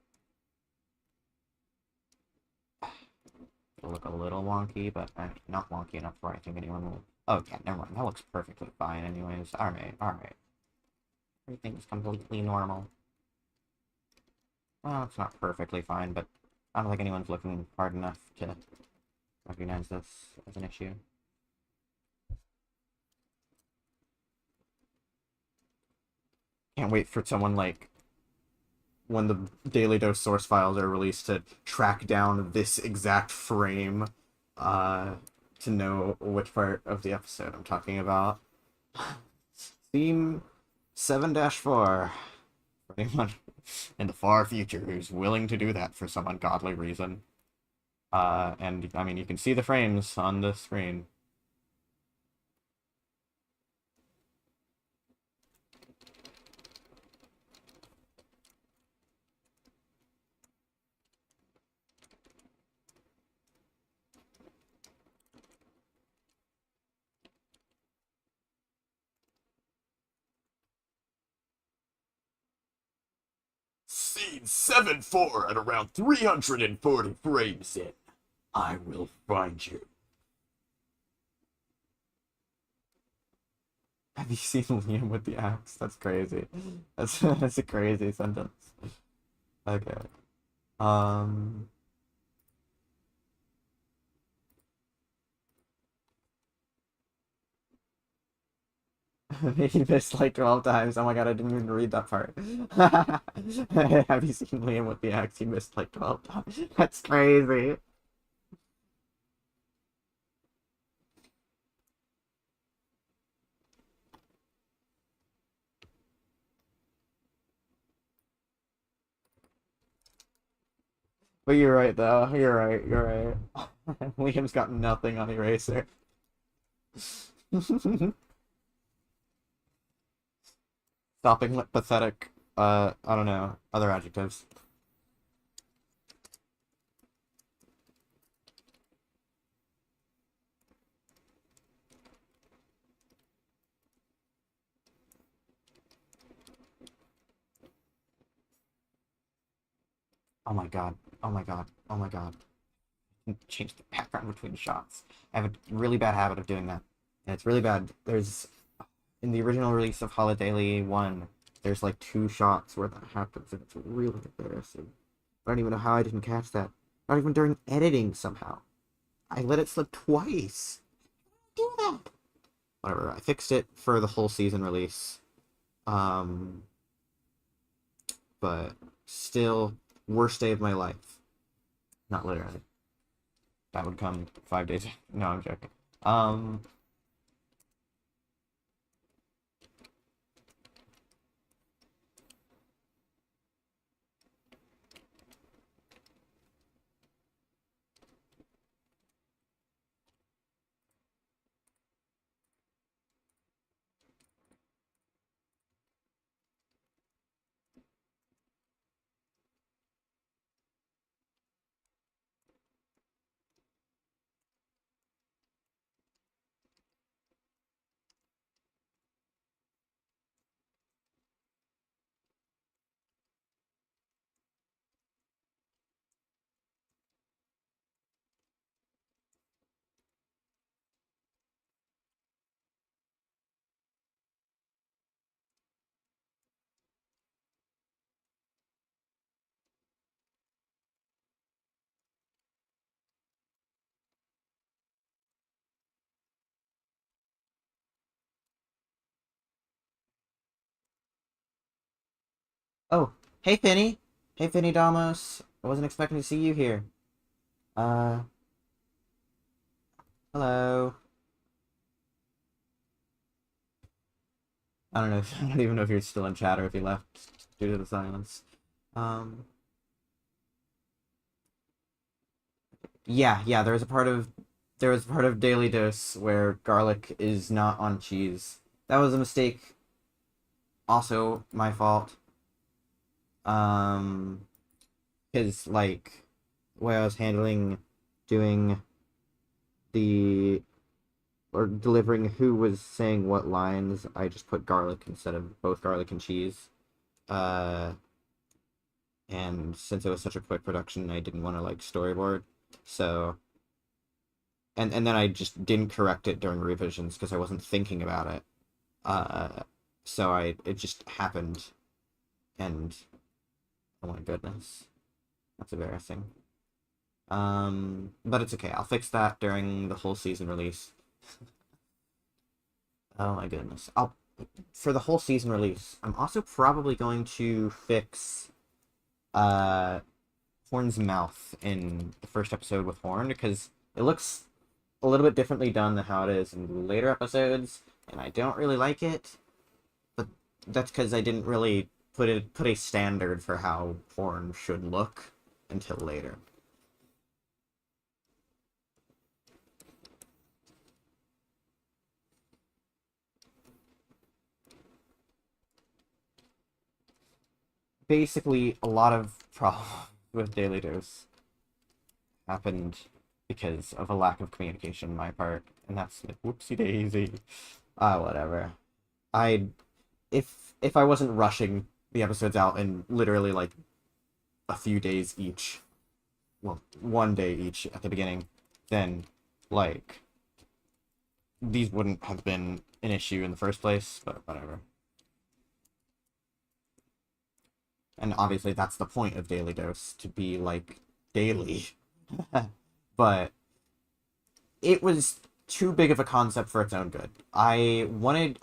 It'll look a little wonky, but not wonky enough where I think anyone will... Oh, yeah, never mind. That looks perfectly fine anyways. Alright, alright. Everything's completely normal. Well, it's not perfectly fine, but I don't think anyone's looking hard enough to recognize this as an issue. Can't wait for someone like when the Daily Dose source files are released to track down this exact frame to know which part of the episode I'm talking about. Theme 7-4 for anyone in the far future who's willing to do that for some ungodly reason. And I mean, you can see the frames on the screen. Scene 7-4 at around 340 frames in. I will find you. Have you seen Liam with the axe? That's crazy. That's a crazy sentence. Okay. Um. He missed like 12 times. Oh my god, I didn't even read that part. Have you seen Liam with the axe? He missed like 12 times. That's crazy. But you're right though. You're right. You're right. Liam's got nothing on Eraser. Stopping pathetic. I don't know. Other adjectives. Oh my god. Oh my god. Oh my god. Change the background between shots. I have a really bad habit of doing that. And it's really bad. There's in the original release of Holiday 1, there's like 2 shots where that happens, and it's really embarrassing. I don't even know how I didn't catch that. Not even during editing somehow. I let it slip twice. Do that. Whatever. I fixed it for the whole season release. Um, but still, worst day of my life. Not literally. That would come 5 days. No, I'm joking. Um, Oh, hey Finny. Hey Finny Damos. I wasn't expecting to see you here. Uh, hello. I don't know. I don't even know if you're still in chat or if you left due to the silence. Um, yeah. There was a part of Daily Dose where garlic is not on cheese. That was a mistake. Also my fault. Um, because like, the way I was handling doing the or delivering who was saying what lines, I just put garlic instead of both garlic and cheese. Uh, and since it was such a quick production, I didn't want to like storyboard. So, and then I just didn't correct it during revisions because I wasn't thinking about it. Uh, so it just happened, and oh my goodness, that's embarrassing. But it's okay. I'll fix that during the whole season release. Oh my goodness. I'll For the whole season release, I'm also probably going to fix uh Horn's mouth in the first episode with Horn because it looks a little bit differently done than how it is in later episodes, and I don't really like it. But that's because I didn't really put a standard for how Horn should look until later. Basically, a lot of problems with Daily Dose happened because of a lack of communication on my part, and that's like whoopsie daisy. Whatever. I if I wasn't rushing the episodes out in literally like a few days each, well, one day each at the beginning, then like these wouldn't have been an issue in the first place, but whatever. And obviously that's the point of Daily Dose to be like daily. But it was too big of a concept for its own good. I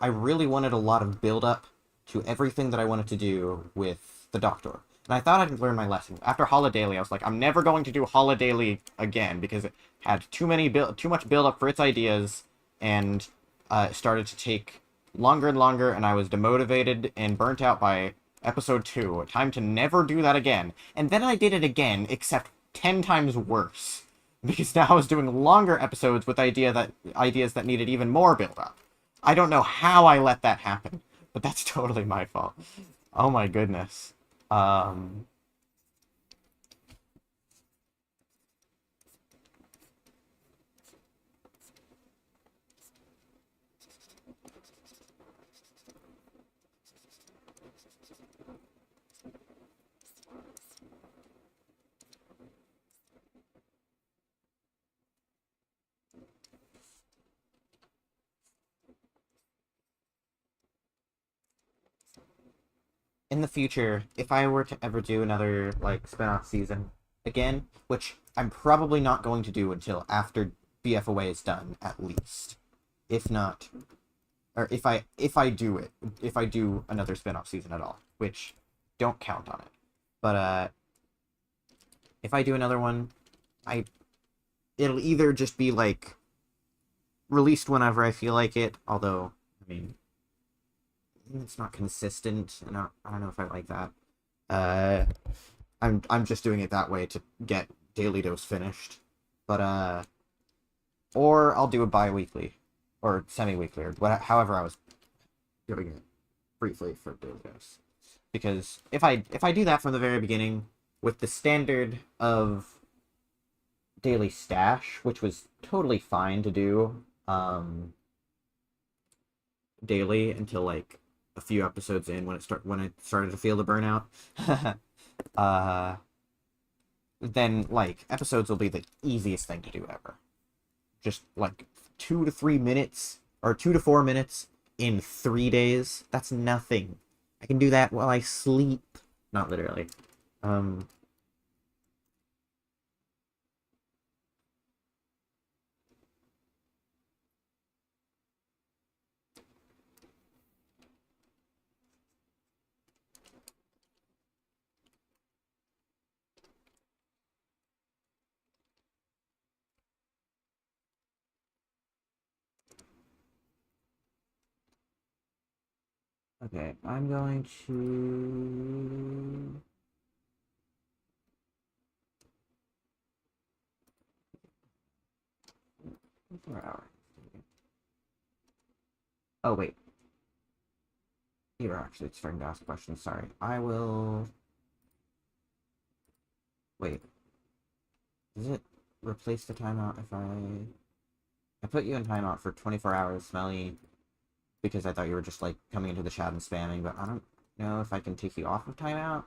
really wanted a lot of build up to everything that I wanted to do with the Doctor. And I thought I'd learned my lesson. After Holidaily, I was like, I'm never going to do Holidaily again because it had too much build up for its ideas, and it started to take longer and longer, and I was demotivated and burnt out by episode 2. Time to never do that again. And then I did it again, except 10 times worse because now I was doing longer episodes with ideas that needed even more build up. I don't know how I let that happen, but that's totally my fault. Oh my goodness. Um, in the future, if I were to ever do another like spin-off season again, which I'm probably not going to do until after BFOA is done, at least. If not, or if I do another spin-off season at all, which don't count on it. But if I do another one, I it'll either just be like released whenever I feel like it, although I mean it's not consistent, and I don't know if I like that. Uh, I'm just doing it that way to get Daily Dose finished, but or I'll do a bi-weekly or semi-weekly or however I was doing it briefly for Daily Dose, because if I do that from the very beginning with the standard of Daily Stash, which was totally fine to do, daily until like a few episodes in when I started to feel the burnout. uh, then like episodes will be the easiest thing to do ever. Just like 2 to 3 minutes or 2 to 4 minutes in 3 days. That's nothing. I can do that while I sleep. Not literally. Um, Okay, I'm going to... 4 hours. Oh, wait. You're actually starting to ask questions. Sorry. I will... Wait. Does it replace the timeout if I put you in timeout for 24 hours, Smelly, because I thought you were just, like, coming into the chat and spamming, but I don't know if I can take you off of timeout.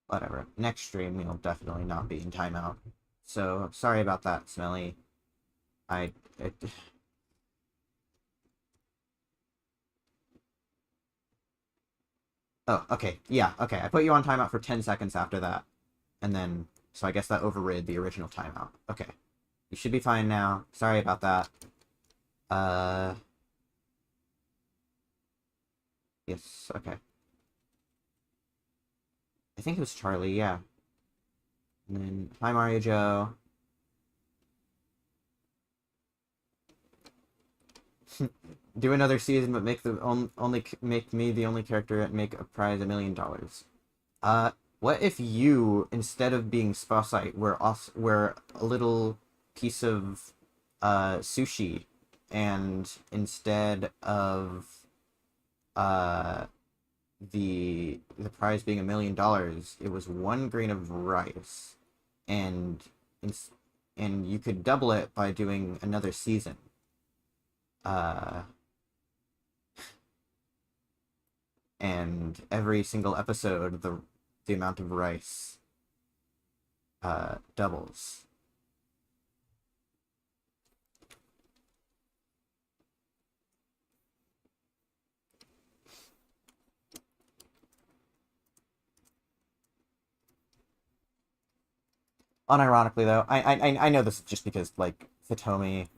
Whatever. Next stream, you'll definitely not be in timeout. So, sorry about that, Smelly. It, oh, okay. Yeah, okay. I put you on timeout for 10 seconds after that. And then, so I guess that overrid the original timeout. Okay. You should be fine now. Sorry about that. Yes, okay. I think it was Charlie, yeah. And then, hi Mario Joe. Do another season, but make the only make me the only character and make a prize $1,000,000. What if you, instead of being Spotlight, were a little piece of sushi, and instead of the prize being $1,000,000, it was 1 grain of rice, and and you could double it by doing another season. And every single episode, the amount of rice doubles. Unironically, though, I know this just because, like, Hitomi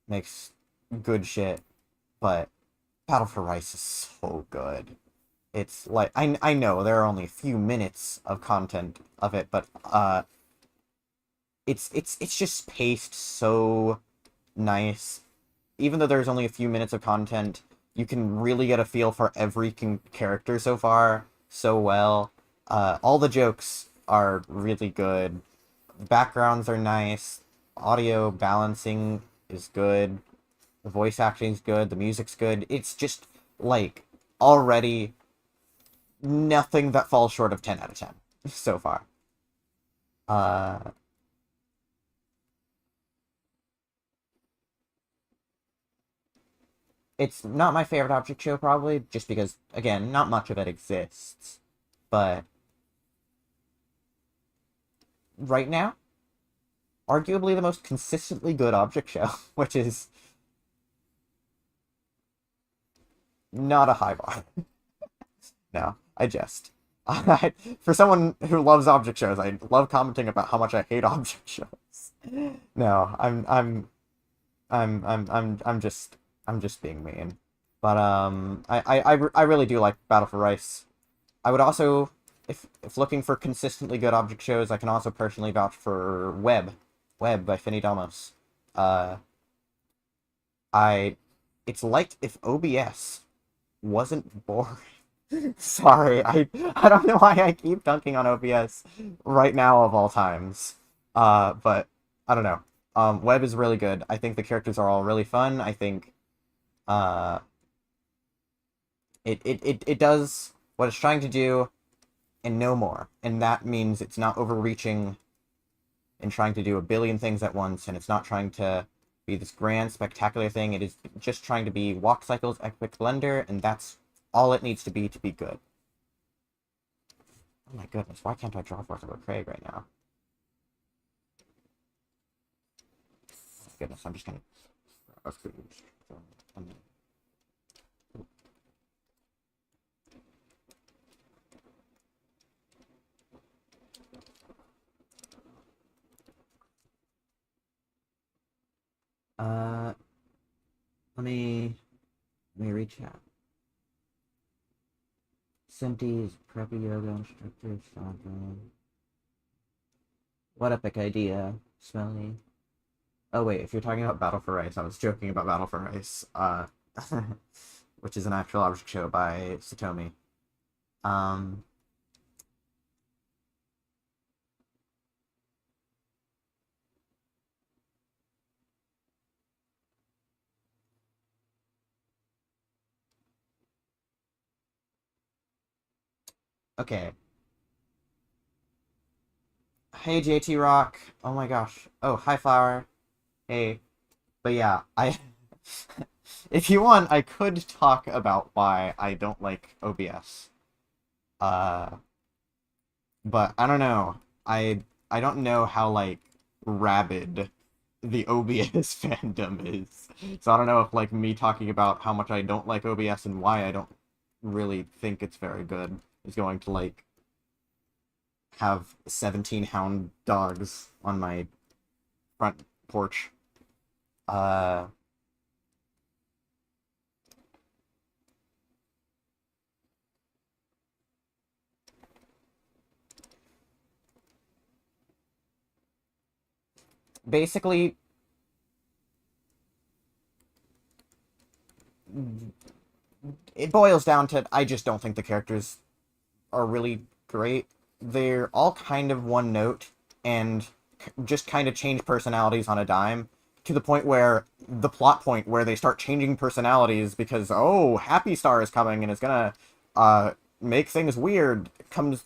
makes good shit, but Battle for Rice is so good. It's like, I know there are only a few minutes of content of it, but it's just paced so nice. Even though there's only a few minutes of content, you can really get a feel for every character so far so well. All the jokes are really good. Backgrounds are nice. Audio balancing is good. The voice acting's good. The music's good. It's just, like, already nothing that falls short of 10 out of 10 so far. Uh, it's not my favorite object show, probably, just because, again, not much of it exists. But right now, arguably the most consistently good object show, which is not a high bar. No, I jest. For someone who loves object shows, I love commenting about how much I hate object shows. No, I'm just being mean. But I really do like Battle for Rice. I would also, if looking for consistently good object shows, I can also personally vouch for Web by Finny Domos. Uh, I, it's like if OBS wasn't boring. Sorry, I don't know why I keep dunking on OBS right now of all times. But I don't know. Web is really good. I think the characters are all really fun. I think uh it does what it's trying to do and no more. And that means it's not overreaching and trying to do a billion things at once, and it's not trying to be this grand, spectacular thing. It is just trying to be Walk Cycle's Epic Blender, and that's all it needs to be good. Oh my goodness, why can't I draw Forth over Craig right now? Oh my goodness, I'm just gonna... Uh, let me reach out. Cindy's preppy yoga instructor, Sandra. What epic idea, Smelly. Oh wait, if you're talking about Battle for Rice, I was joking about Battle for Rice, which is an actual object show by Satomi. Um, okay. Hey JT Rock. Oh my gosh. Oh, hi Flower. Hey. But yeah, I if you want, I could talk about why I don't like OBS. Uh, but I don't know. I don't know how like rabid the OBS fandom is. So I don't know if like me talking about how much I don't like OBS and why I don't really think it's very good is going to like have 17 hound dogs on my front porch. Uh Basically it boils down to I just don't think the characters are really great. They're all kind of one note and just kind of change personalities on a dime to the point where the plot point where they start changing personalities because oh, Happy Star is coming and it's gonna make things weird comes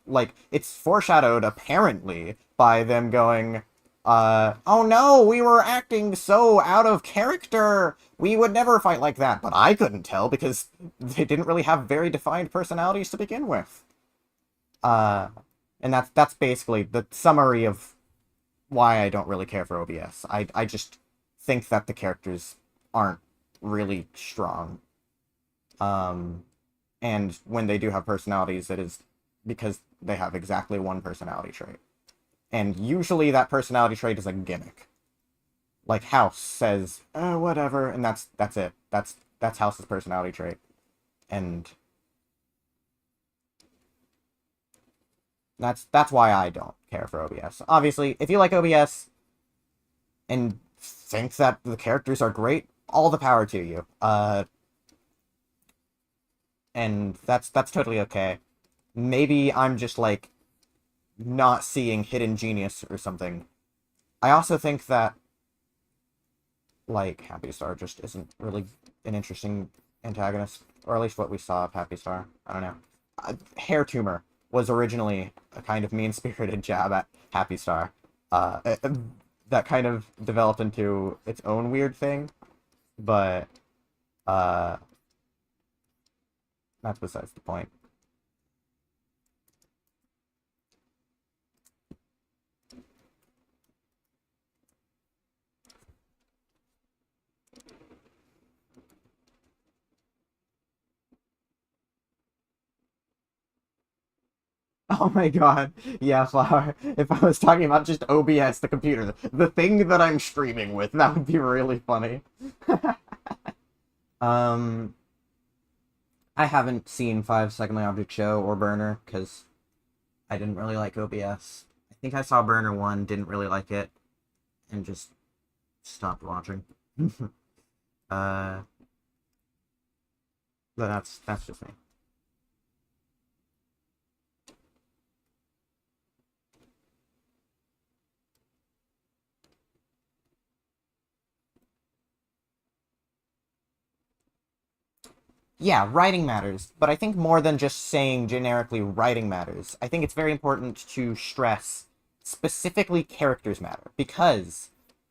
like it's foreshadowed apparently by them going oh no, we were acting so out of character. We would never fight like that. But I couldn't tell because they didn't really have very defined personalities to begin with. Uh, and that's basically the summary of why I don't really care for OBS. I just think that the characters aren't really strong. Um, and when they do have personalities, it is because they have exactly one personality trait. And usually that personality trait is a gimmick. Like House says, whatever, and that's it. That's House's personality trait. And that's why I don't care for OBS. Obviously, if you like OBS and think that the characters are great, all the power to you. And that's totally okay. Maybe I'm just like not seeing hidden genius or something. I also think that like Happy Star just isn't really an interesting antagonist, or at least what we saw of Happy Star. I don't know. Hair Tumor was originally a kind of mean-spirited jab at Happy Star. That kind of developed into its own weird thing, but uh, that's besides the point. Oh my god. Yeah, Flower. If I was talking about just OBS, the computer, the thing that I'm streaming with, that would be really funny. um, I haven't seen 5 Second Object Show or Burner, because I didn't really like OBS. I think I saw Burner 1, didn't really like it, and just stopped watching. uh, but that's just me. Yeah, writing matters, but I think more than just saying generically writing matters. I think it's very important to stress specifically characters matter because,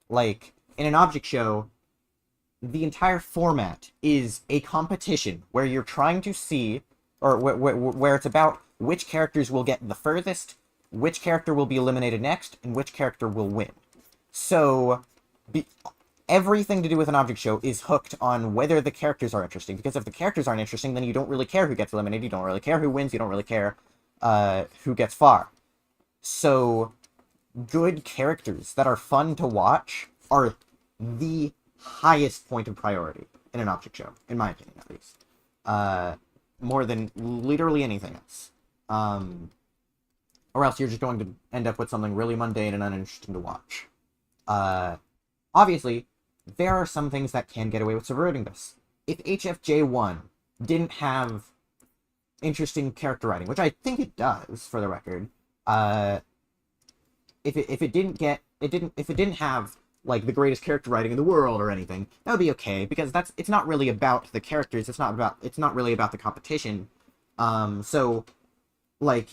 like, in an object show, the entire format is a competition where you're trying to see, or where it's about which characters will get the furthest, which character will be eliminated next, and which character will win. So, be, everything to do with an object show is hooked on whether the characters are interesting. Because if the characters aren't interesting, then you don't really care who gets eliminated, you don't really care who wins, you don't really care who gets far. So, good characters that are fun to watch are the highest point of priority in an object show, in my opinion, at least. more than literally anything else. Or else you're just going to end up with something really mundane and uninteresting to watch. Obviously, there are some things that can get away with subverting this. If HFJ1 didn't have interesting character writing, which I think it does, for the record, if it didn't have like the greatest character writing in the world or anything, that would be okay, because it's not really about the characters, it's not really about the competition. So like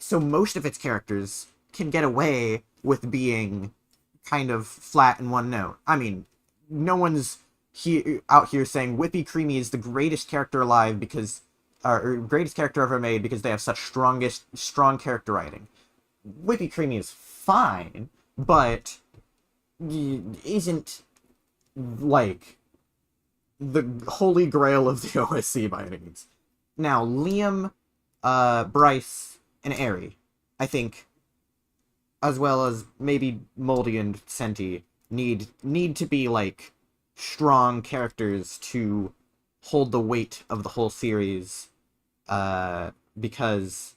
so most of its characters can get away with being kind of flat in one note. I mean, no one's out here saying Whippy Creamy is the greatest character alive because, or greatest character ever made because they have such strong character writing. Whippy Creamy is fine, but isn't like the holy grail of the OSC by any means. Now, Liam, Bryce, and Aerie, I think, as well as maybe Moldy and Senti, need to be like strong characters to hold the weight of the whole series, because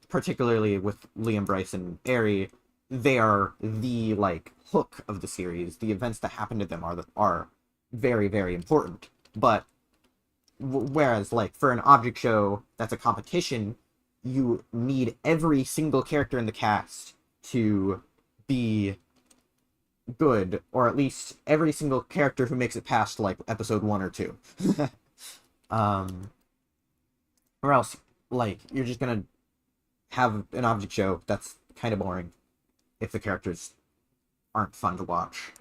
particularly with Liam, Bryce, and Aerie, they are the like hook of the series. The events that happen to them are very, very important. But whereas like for an object show that's a competition, you need every single character in the cast to be good, or at least every single character who makes it past like episode 1 or 2. Or else like you're just gonna have an object show that's kind of boring if the characters aren't fun to watch.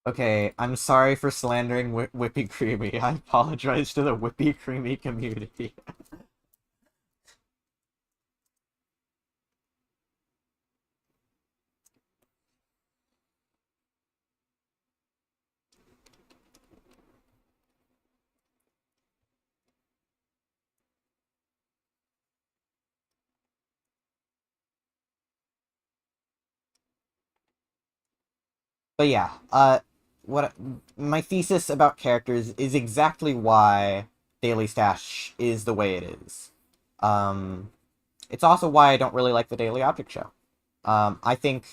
Okay, I'm sorry for slandering Whippy Creamy. I apologize to the Whippy Creamy community. But yeah, what my thesis about characters is exactly why Daily Stash is the way it is. It's also why I don't really like the Daily Object Show. I think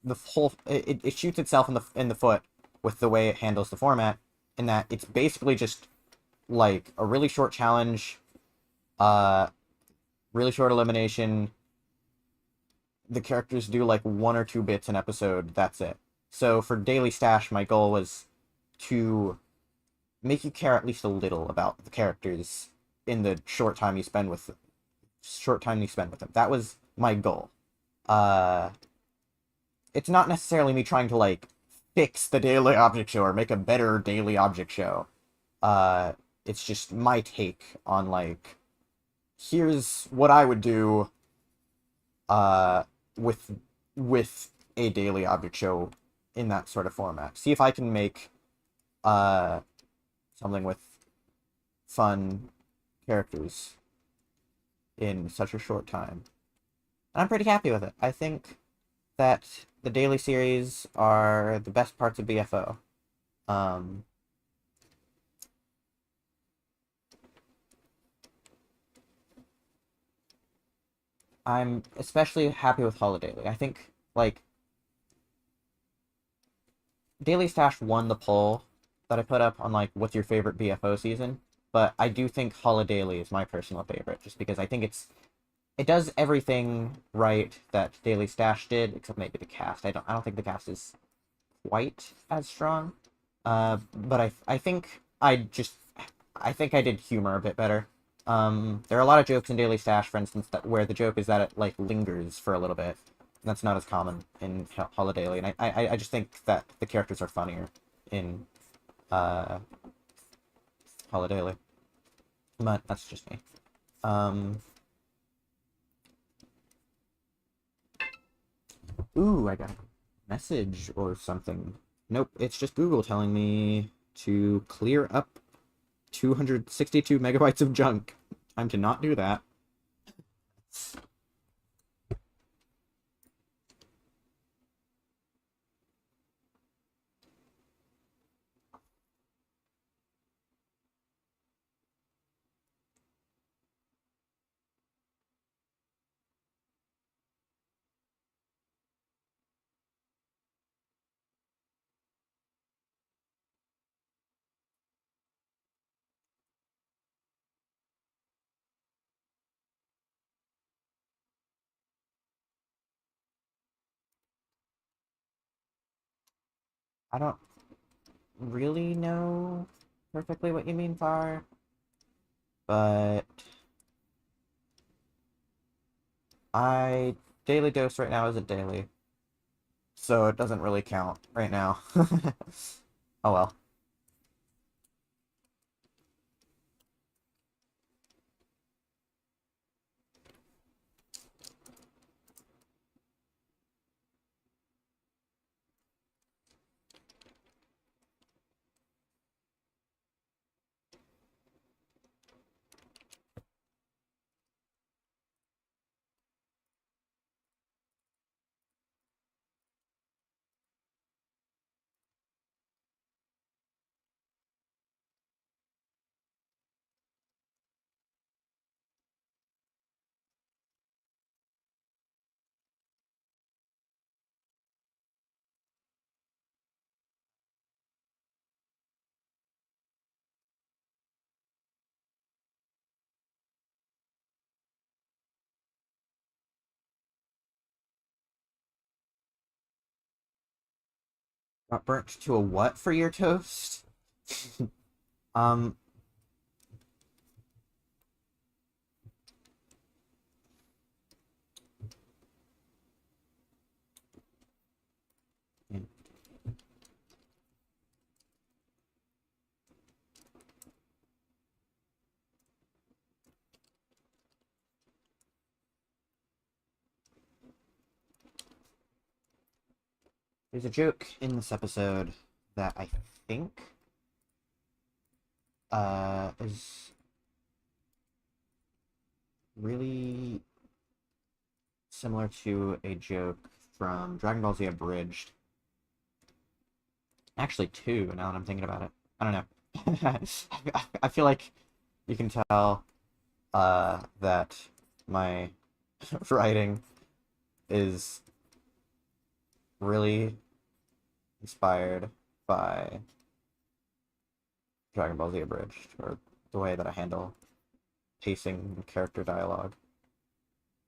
the whole it shoots itself in the foot with the way it handles the format, in that it's basically just like a really short challenge, really short elimination. The characters do like 1 or 2 bits an episode. That's it. So for Daily Stash, my goal was to make you care at least a little about the characters in the short time you spend with them. That was my goal. It's not necessarily me trying to like fix the Daily Object Show or make a better Daily Object Show. It's just my take on like, here's what I would do with a Daily Object Show in that sort of format. See if I can make something with fun characters in such a short time. And I'm pretty happy with it. I think that the daily series are the best parts of BFO. I'm especially happy with Holiday. I think, like, Daily Stash won the poll that I put up on, like, what's your favorite BFO season, but I do think Holiday is my personal favorite, just because I think it does everything right that Daily Stash did, except maybe the cast. I don't think the cast is quite as strong. But I think I did humor a bit better. There are a lot of jokes in Daily Stash, for instance, where the joke is that it like lingers for a little bit. That's not as common in Holiday, and I just think that the characters are funnier in Holiday. But that's just me. Ooh, I got a message or something. Nope, it's just Google telling me to clear up 262 megabytes of junk. Time to not do that. I don't really know perfectly what you mean, Far, but I daily dose right now isn't daily, so it doesn't really count right now. Oh well. Got burnt to a what for your toast? Um, there's a joke in this episode that I think is really similar to a joke from Dragon Ball Z Abridged. Actually, two, now that I'm thinking about it. I don't know. I feel like you can tell that my writing is really inspired by Dragon Ball Z Abridged, or the way that I handle pacing and character dialogue,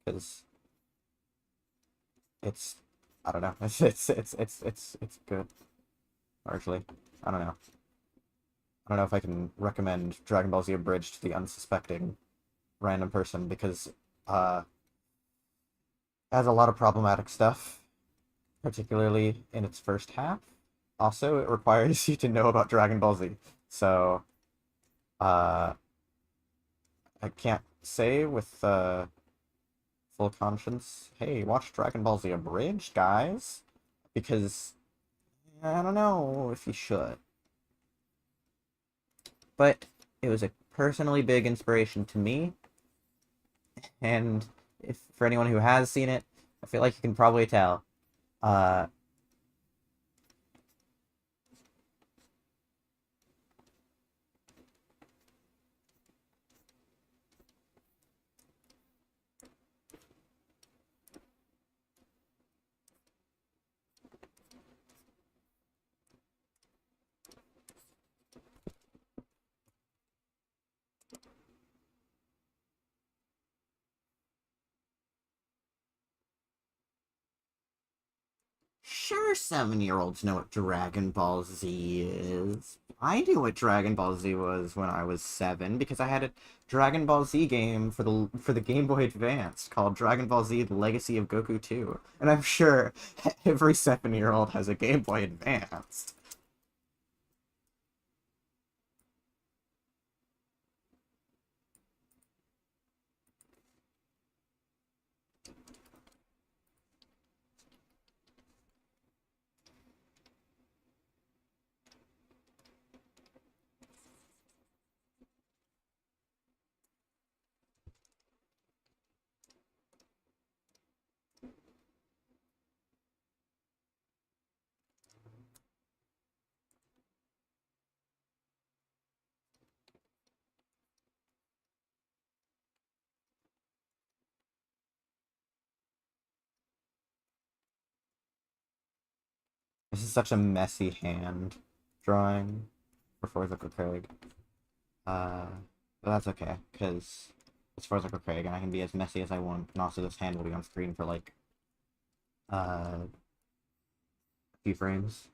because it's, I don't know, it's good, largely. I don't know. I don't know if I can recommend Dragon Ball Z Abridged to the unsuspecting random person, because it has a lot of problematic stuff, particularly in its first half. Also, it requires you to know about Dragon Ball Z. So, uh, I can't say with full conscience, hey, watch Dragon Ball Z Abridged, guys, because I don't know if you should. But it was a personally big inspiration to me, and if for anyone who has seen it, I feel like you can probably tell. Uh, Sure, 7-year-olds know what Dragon Ball Z is. I knew what Dragon Ball Z was when I was 7 because I had a Dragon Ball Z game for the Game Boy Advance called Dragon Ball Z: The Legacy of Goku 2. And I'm sure every 7-year-old has a Game Boy Advance. This is such a messy hand drawing for Forza Craig. Uh, but that's okay, because it's Forza Craig, and I can be as messy as I want, and also this hand will be on screen for like a few frames.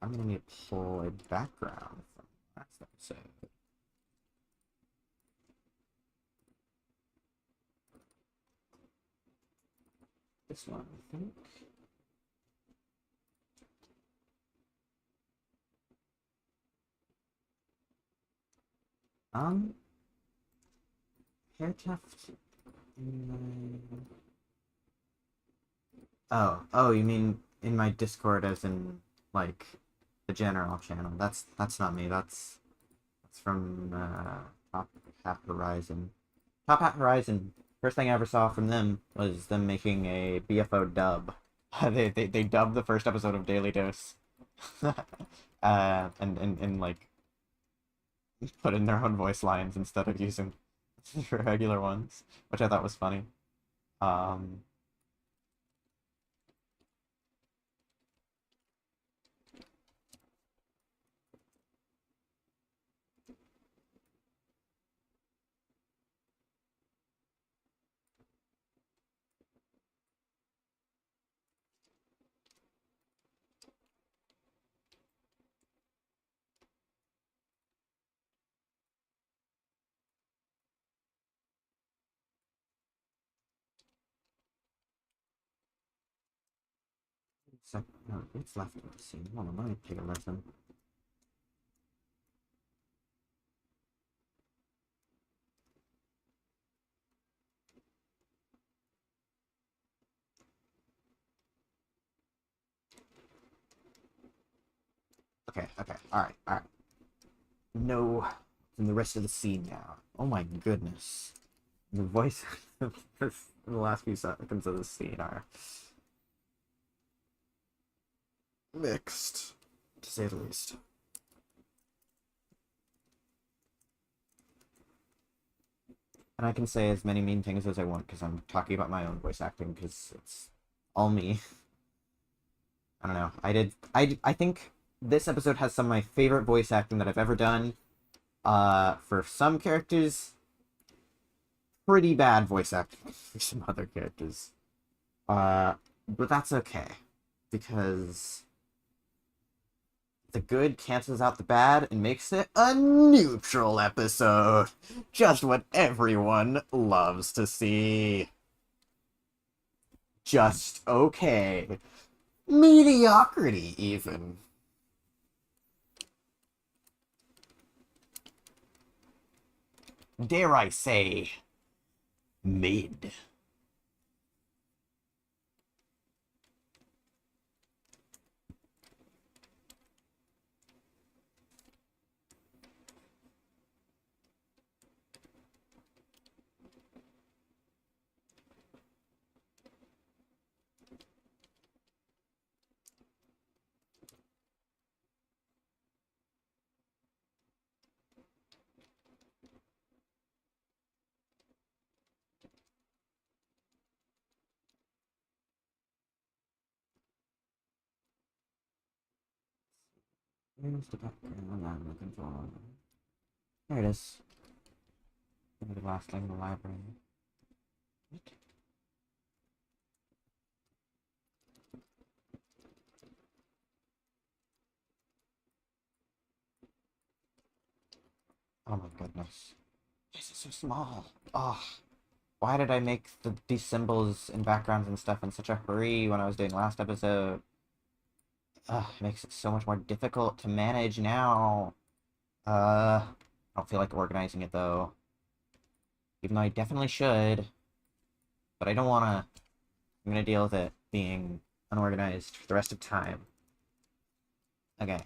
I'm gonna need to pull a background from last episode. This one, I think. Hair tuft. Oh, you mean in my Discord, as in like the general channel? That's not me. That's from Top Hat Horizon. Top Hat Horizon. First thing I ever saw from them was them making a BFO dub. They dubbed the first episode of Daily Dose, and like put in their own voice lines instead of using regular ones, which I thought was funny. Um, so, no, it's left of the scene. Hold on, let me take a listen. Okay, alright, alright. No, in the rest of the scene now. Oh my goodness. The voice in the last few seconds of the scene are mixed, to say the least. And I can say as many mean things as I want because I'm talking about my own voice acting because it's all me. I don't know. I think this episode has some of my favorite voice acting that I've ever done. For some characters, pretty bad voice acting for some other characters. But that's okay because the good cancels out the bad and makes it a neutral episode. Just what everyone loves to see. Just okay. Mediocrity, even. Dare I say, mid. Where's the background I'm looking for? There it is. The last thing in the library. What? Oh my goodness. This is so small. Oh, why did I make these symbols and backgrounds and stuff in such a hurry when I was doing last episode? Ugh, it makes it so much more difficult to manage now. I don't feel like organizing it though. Even though I definitely should. But I don't wanna. I'm gonna deal with it being unorganized for the rest of time. Okay.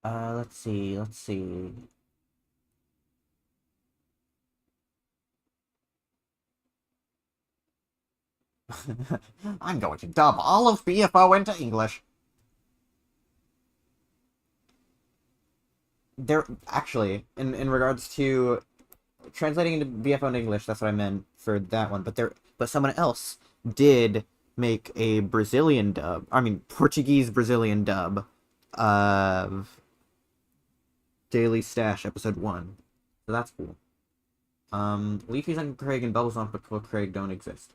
Let's see, let's see. I'm going to dub all of BFO into English. There, actually, in regards to translating into BFO into English, that's what I meant for that one. But someone else did make a Brazilian dub. I mean, Portuguese Brazilian dub of Daily Stash episode 1. So that's cool. Leafy's and Craig and Bubbles on Uncle Craig don't exist.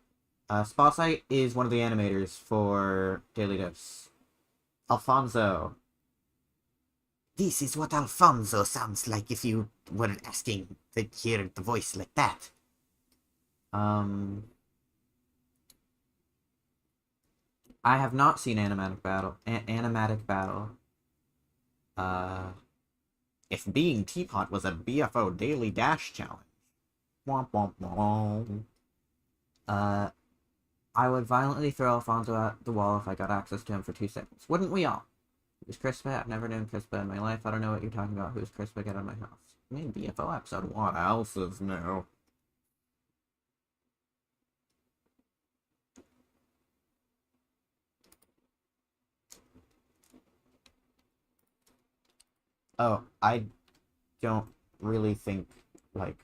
Spotlight is one of the animators for Daily Dose. Alfonso. This is what Alfonso sounds like if you were asking to hear the voice like that. I have not seen Animatic Battle. Animatic Battle. If being Teapot was a BFO Daily Dash challenge. Womp womp womp. I would violently throw Alfonso at the wall if I got access to him for 2 seconds. Wouldn't we all? Who's Crispa? I've never known Crispa in my life. I don't know what you're talking about. Who's Crispa? Get out of my house. I mean, BFO episode. What else is new? Oh, I don't really think, like...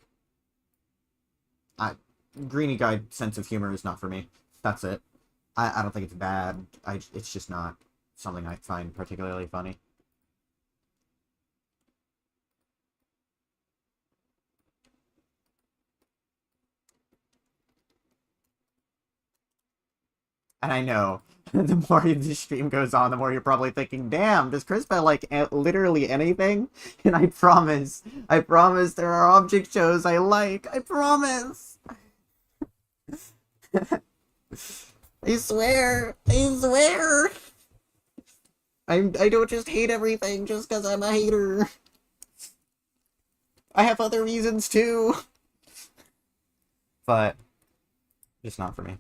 Greeny Guy sense of humor is not for me. That's it. I don't think it's bad. It's just not something I find particularly funny. And I know, the more the stream goes on, the more you're probably thinking, damn, does Crispa like literally anything? And I promise there are object shows I like. I promise. I swear. I don't just hate everything just because I'm a hater. I have other reasons too. But just not for me.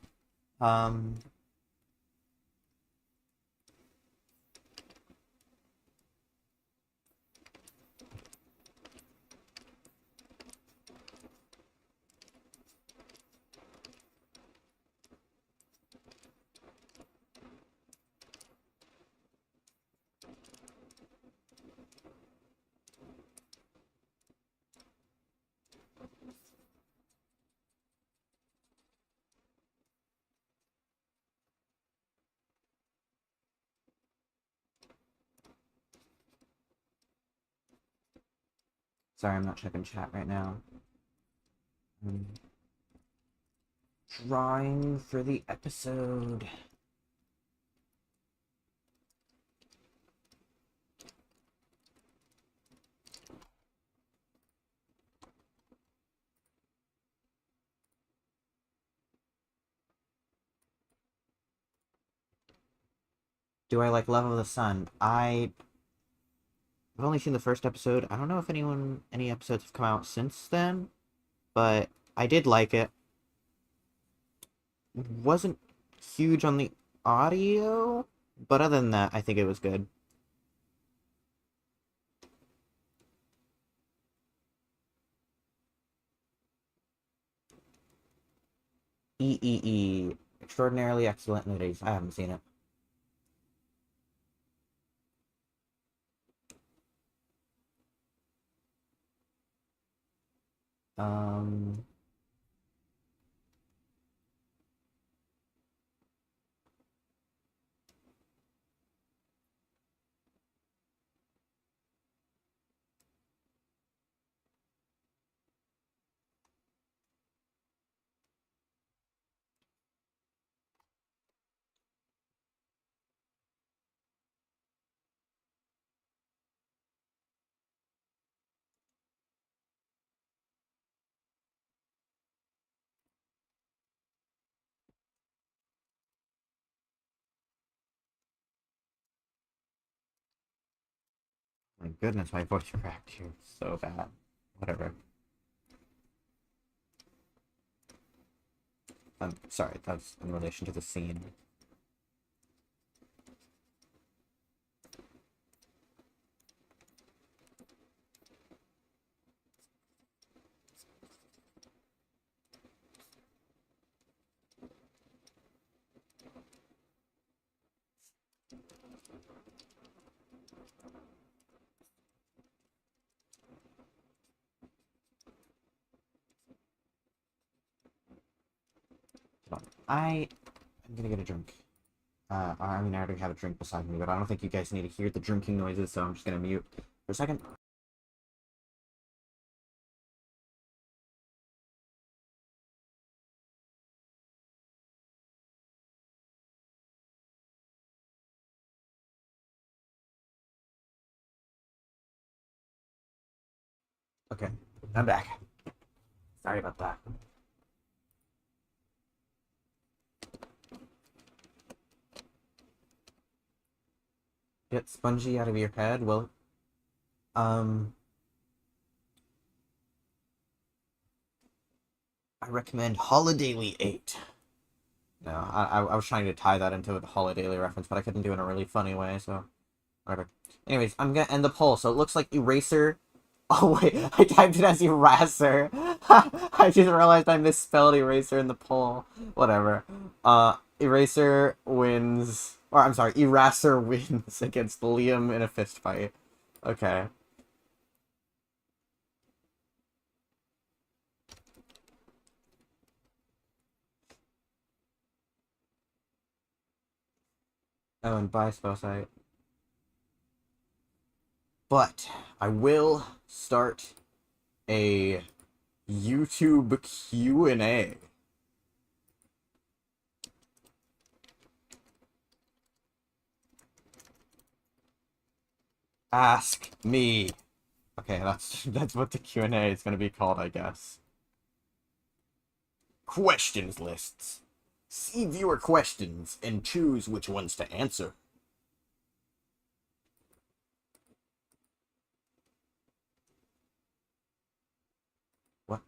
Sorry, I'm not checking chat right now. Drawing for the episode. Do I like Love of the Sun? I've only seen the first episode. I don't know if any episodes have come out since then, but I did like it. Wasn't huge on the audio, but other than that, I think it was good. Extraordinarily Excellent Movies. I haven't seen it. Um... My goodness, my voice cracked here so bad. Whatever. I'm sorry, that's in relation to the scene. I'm gonna get a drink. I mean, I already have a drink beside me, but I don't think you guys need to hear the drinking noises, so I'm just gonna mute for a second. Okay, I'm back. Sorry about that. Get spongy out of your head? Well, I recommend Holidaily 8. No, I was trying to tie that into a Holidaily reference, but I couldn't do it in a really funny way, so whatever. Anyways, I'm gonna end the poll. So it looks like Eraser. Oh wait, I typed it as Eraser. I just realized I misspelled Eraser in the poll. Whatever. Eraser wins, or I'm sorry, Eraser wins against Liam in a fist fight. Okay. Oh, and bye, Spellsite. But I will start a YouTube Q&A. Ask me. Okay, that's what the Q&A is going to be called, I guess. Questions lists. See viewer questions and choose which ones to answer. What?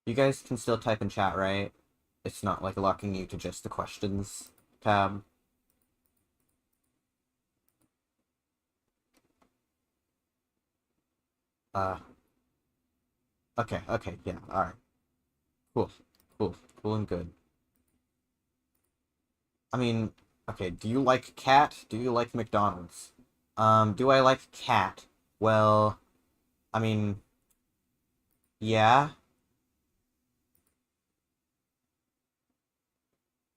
You guys can still type in chat, right? It's not like locking you to just the questions tab. Uh, okay, yeah, alright. Cool, cool and good. I mean, okay, do you like cat? Do you like McDonald's? Do I like cat? Well, I mean, yeah,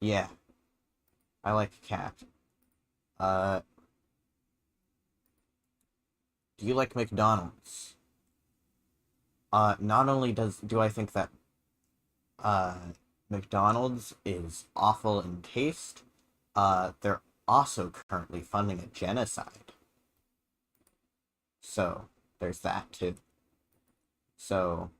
yeah, I like cat. Uh, do you like McDonald's? Not only do I think that, uh, McDonald's is awful in taste, they're also currently funding a genocide. So, there's that too. So,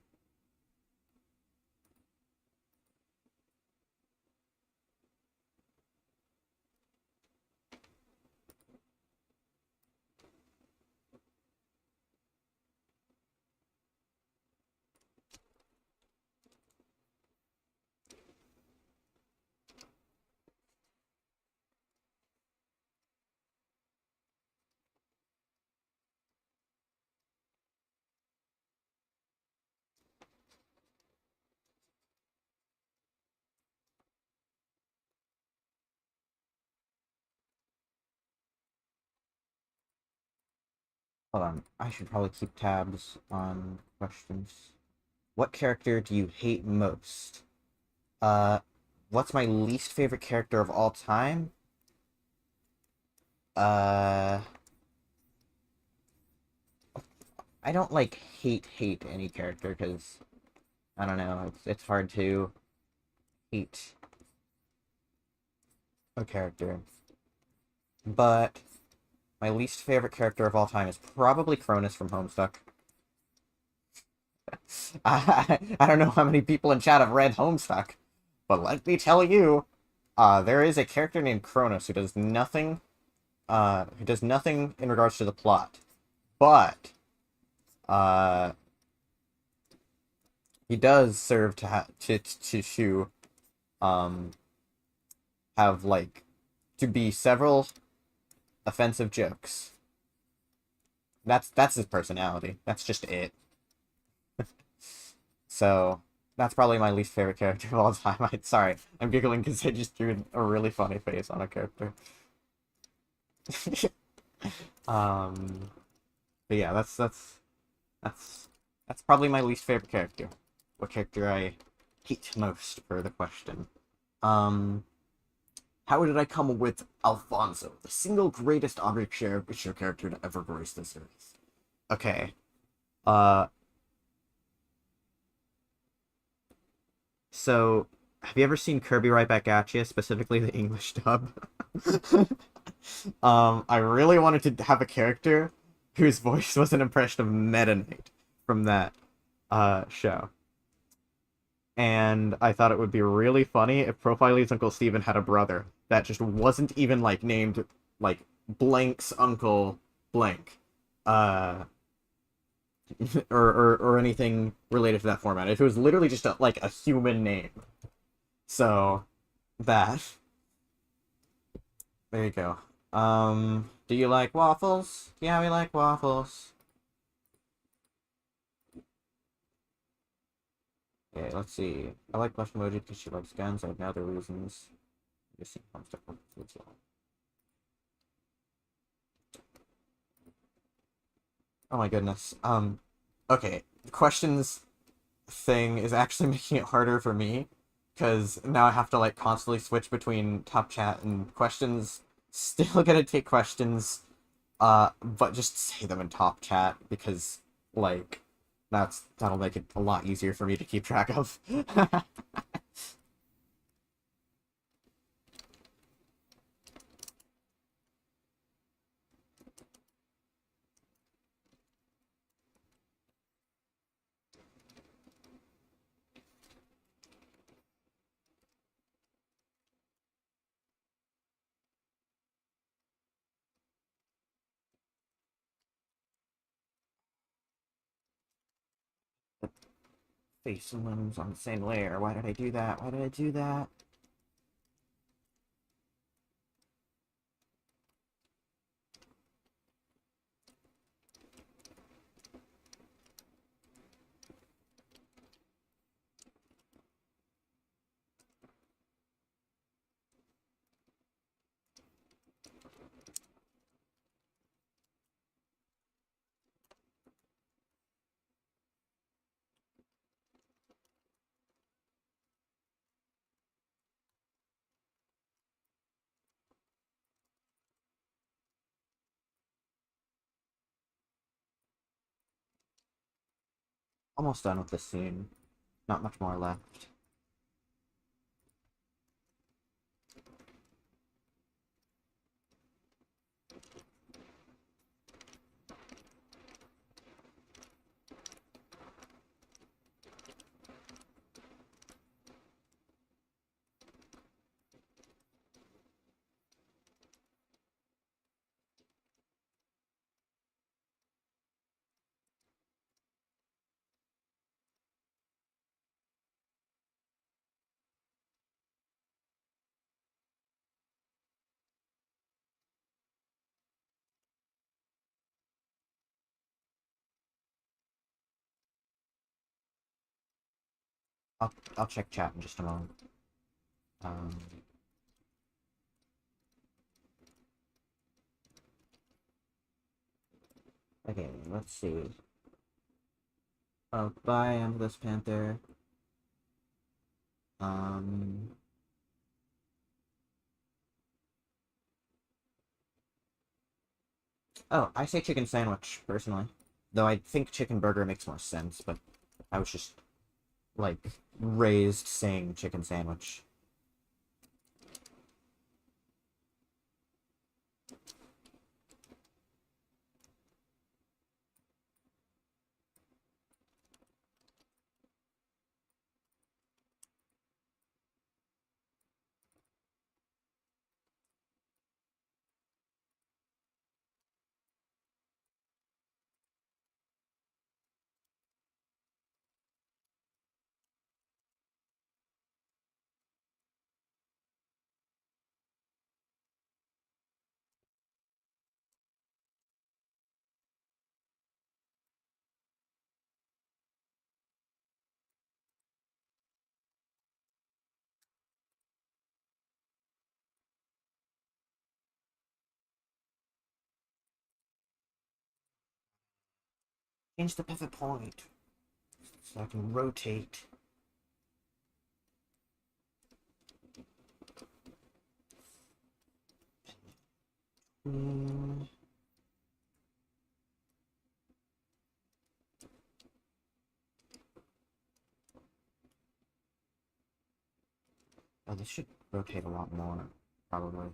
hold on. I should probably keep tabs on questions. What character do you hate most? Uh, what's my least favorite character of all time? Uh, I don't like hate any character because I don't know. It's hard to hate a character. But my least favorite character of all time is probably Cronus from Homestuck. I don't know how many people in chat have read Homestuck, but let me tell you, there is a character named Cronus who does nothing in regards to the plot, but uh, he does serve to um have like to be several offensive jokes. That's his personality. That's just it. So that's probably my least favorite character of all time. Sorry, I'm giggling because I just drew a really funny face on a character. um, but yeah, that's That's that's probably my least favorite character. What character I hate most for the question. Um, how did I come up with Alfonso, the single greatest object share character to ever grace the series? Okay. Uh, so have you ever seen Kirby Right Back at You, specifically the English dub? I really wanted to have a character whose voice was an impression of Meta Knight from that show. And I thought it would be really funny if Profile's Uncle Steven had a brother that just wasn't even like named like Blank's Uncle Blank. Uh or anything related to that format. If it was literally just like a human name. So that. There you go. Do you like waffles? Yeah, we like waffles. Okay, let's see. I like Blush Emoji because she likes guns. I have no other reasons. Just see fun stuff with food as well. Oh my goodness. Okay. The questions thing is actually making it harder for me because now I have to like constantly switch between top chat and questions. Still gonna take questions, but just say them in top chat because like that'll make it a lot easier for me to keep track of. Face and limbs on the same layer. Why did I do that? Why did I do that? Almost done with this scene. Not much more left. I'll check chat in just a moment. Um, okay, let's see. Oh, bye, Amethyst Panther. Um, oh, I say chicken sandwich, personally. Though I think chicken burger makes more sense, but I was just, like, raised saying chicken sandwich. Change the pivot point so I can rotate. Hmm. Oh, this should rotate a lot more, probably. I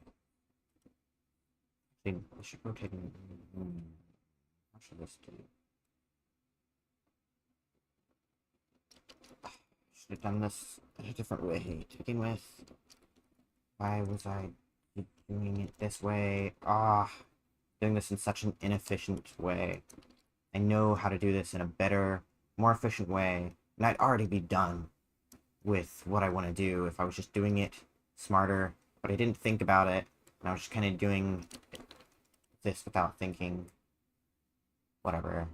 think this should rotate. How should this do? Should have done this in a different way to begin with. Why was I doing it this way? Doing this in such an inefficient way. I know how to do this in a better, more efficient way, and I'd already be done with what I want to do if I was just doing it smarter, but I didn't think about it, and I was just kind of doing this without thinking. Whatever.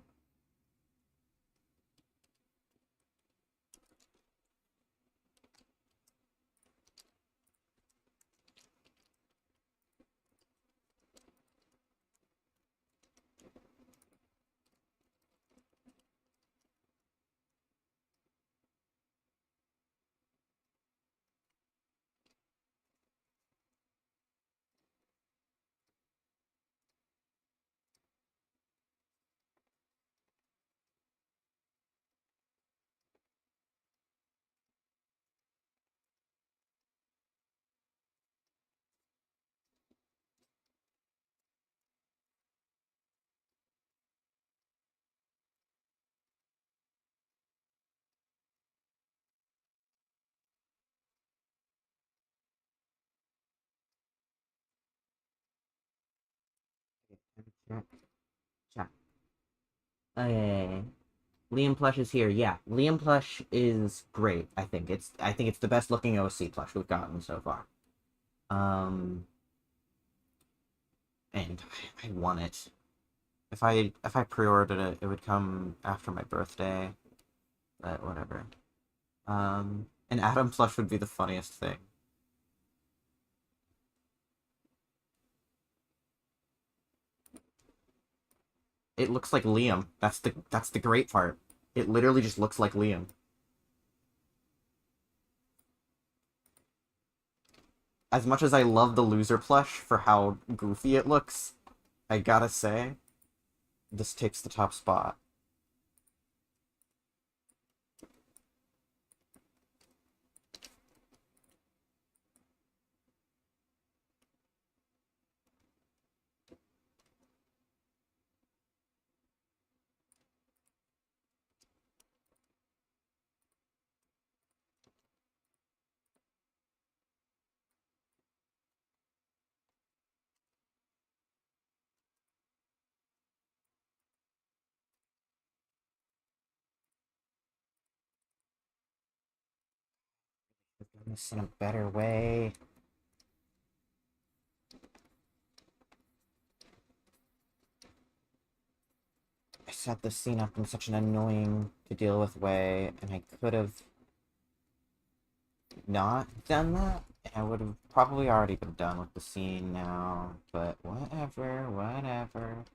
Chat. Chat. Okay. Liam Plush is here. Yeah, Liam Plush is great. I think it's the best looking OC plush we've gotten so far. And I want it. If I pre-ordered it, it would come after my birthday. But whatever. An Adam plush would be the funniest thing. It looks like Liam. That's the great part. It literally just looks like Liam. As much as I love the loser plush for how goofy it looks, I gotta say, this takes the top spot. I've done this in a better way. I set this scene up in such an annoying to deal with way, and I could have not done that. I would have probably already been done with the scene now, but whatever, whatever.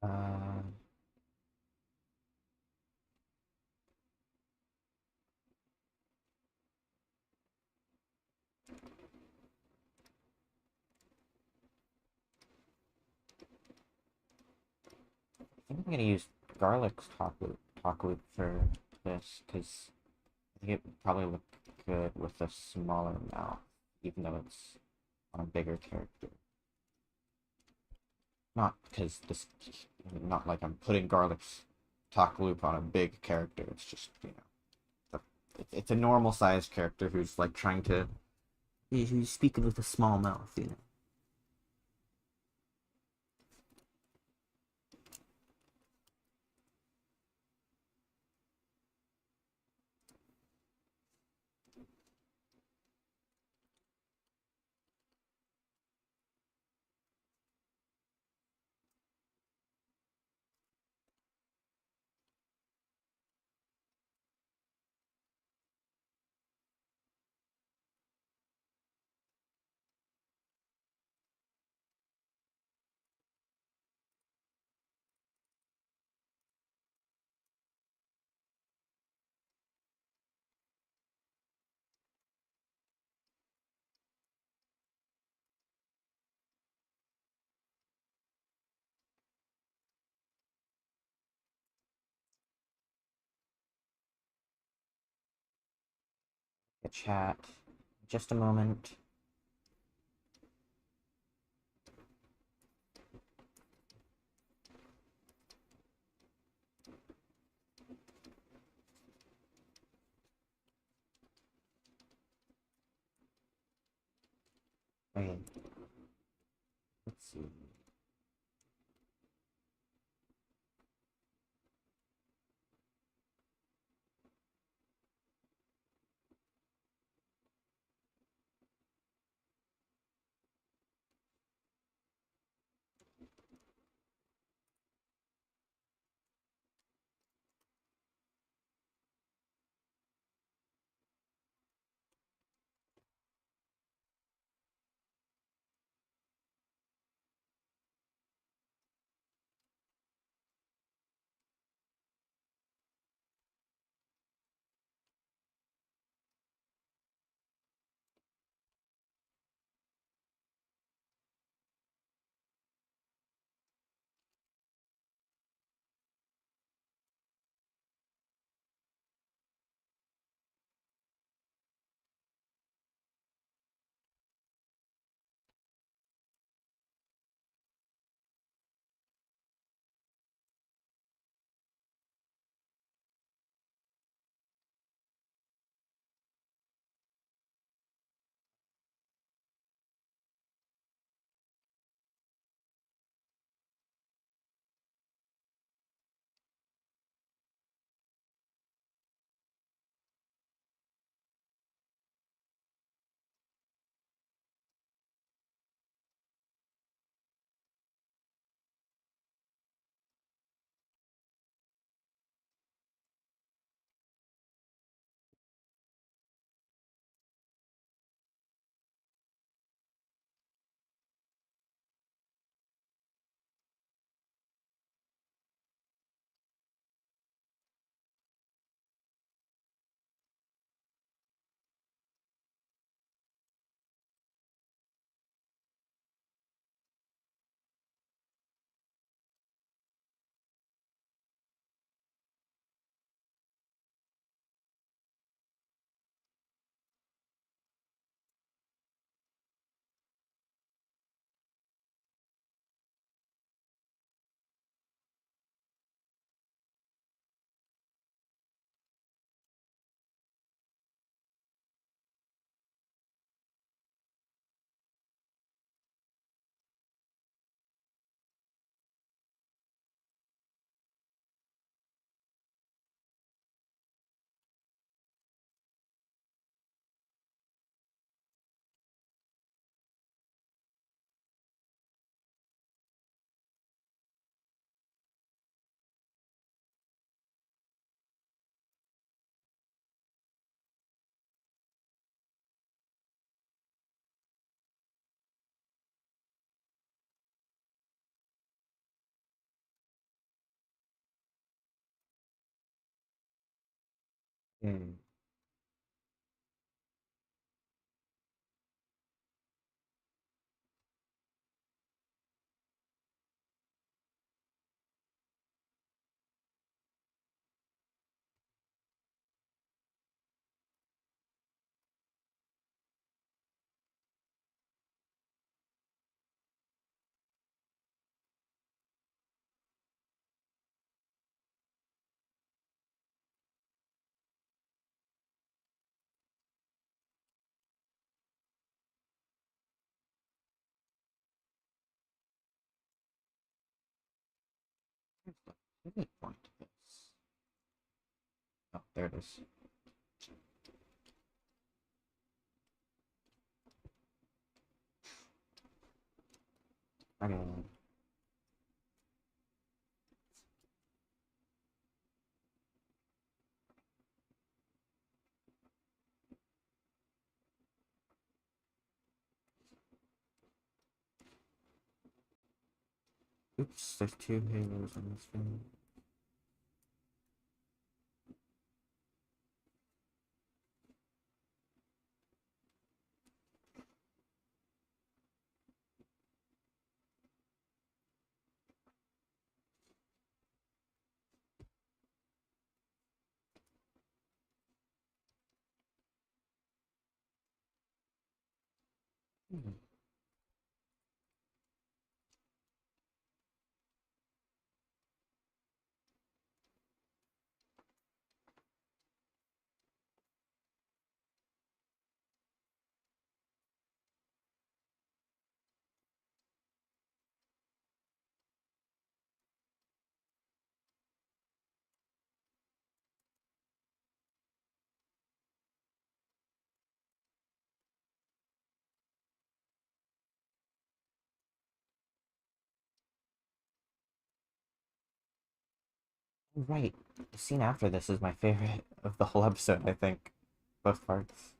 Uh, think I'm gonna use Garlic's talk loop for this, because I think it would probably look good with a smaller mouth, even though it's on a bigger character. Not because this, not like I'm putting Garlic's talk loop on a big character. It's just, it's a normal sized character who's like trying to, who's speaking with a small mouth, A chat. Just a moment. Wait. Let's see. Hmm. there it is. Okay. Oops, there's two halos on this thing. Hmm. Right. The scene after this is my favorite of the whole episode, I think. Both parts.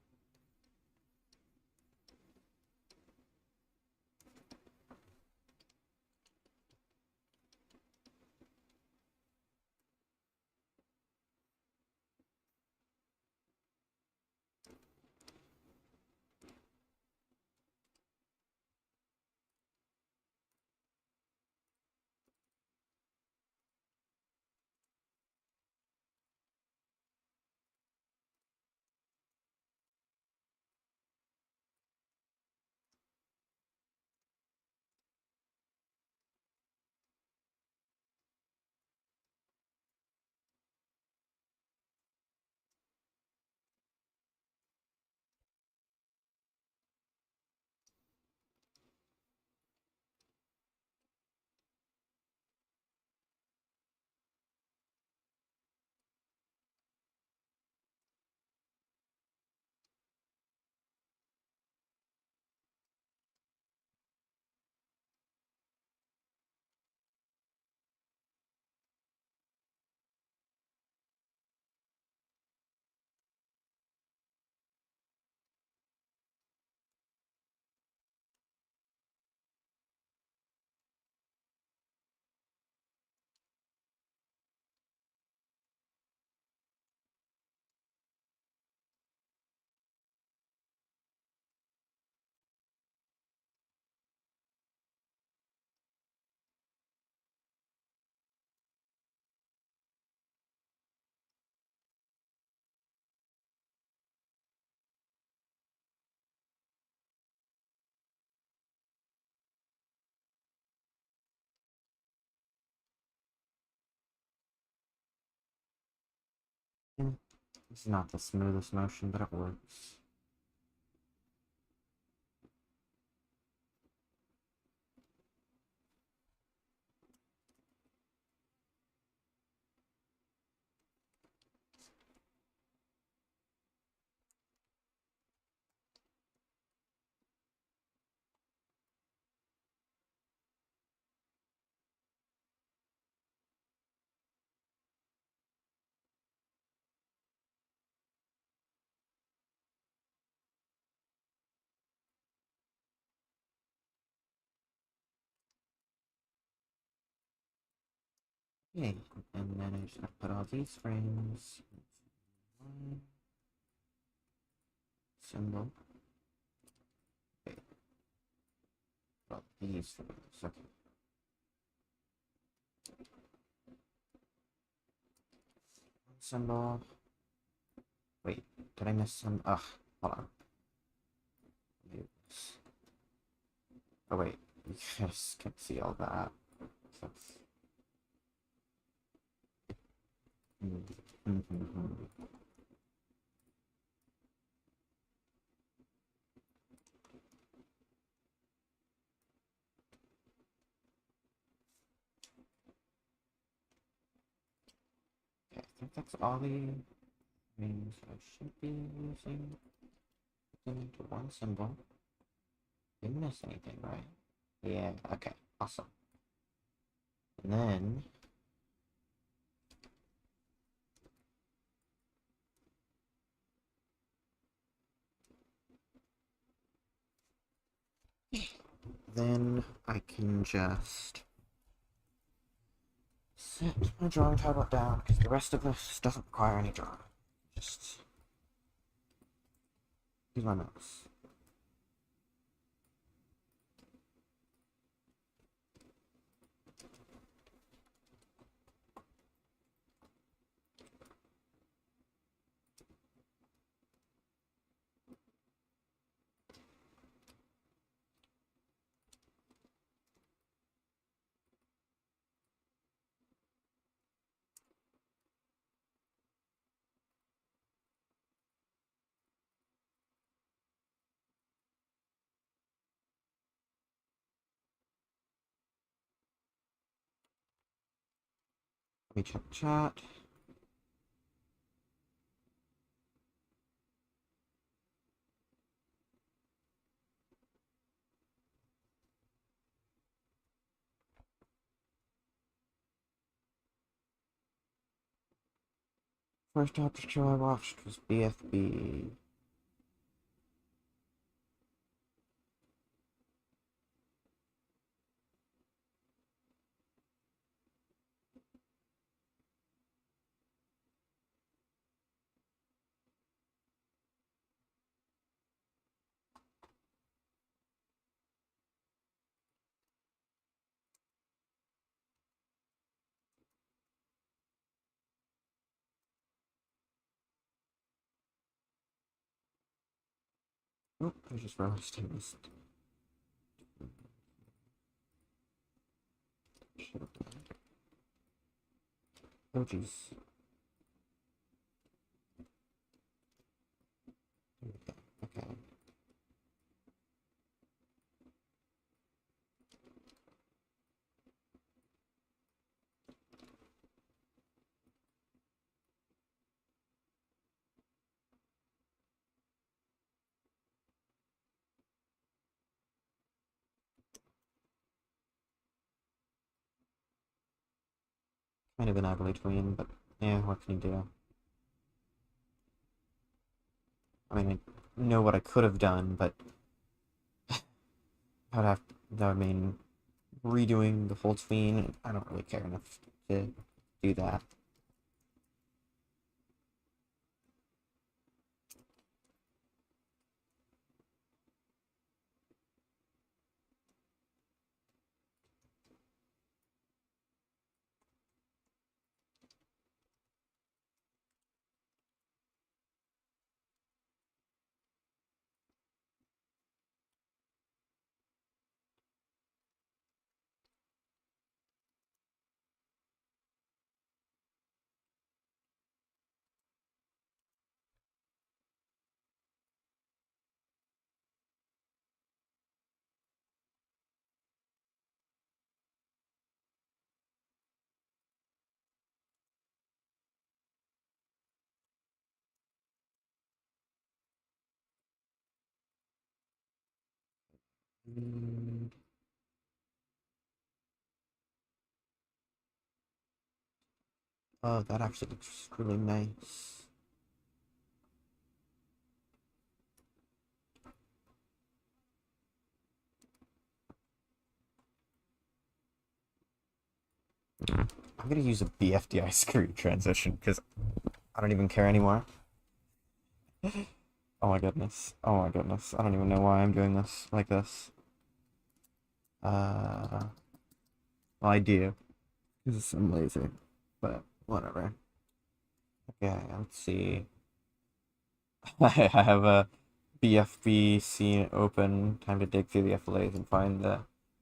Hmm. It's not the smoothest motion, but it works. Okay, and then I just have to put all these frames. Symbol. Okay, well, these frames. Okay. Symbol. Wait, did I miss some? Ugh, hold on. Oh wait, you guys can see all that. So, mm. Okay, I think that's all the means I should be using into one symbol. Didn't miss anything, right? Yeah, okay, awesome. And then I can just set my drawing tablet down because the rest of this doesn't require any drawing. Just use my mouse. Let me check chat. First opera show I watched was BFB. Oh, I just realized I missed. Oh, jeez. Okay. Kind of an ugly tween, but yeah, what can you do? I mean, I know what I could have done, but that would mean redoing the whole tween. I don't really care enough to do that. And oh, that actually looks really nice. I'm gonna use a BFDI screen transition because I don't even care anymore. Oh my goodness. Oh my goodness. I don't even know why I'm doing this like this. Well, I do. Because I'm lazy. But whatever. Okay, let's see. I have a BFB scene open. Time to dig through the FLAs and find the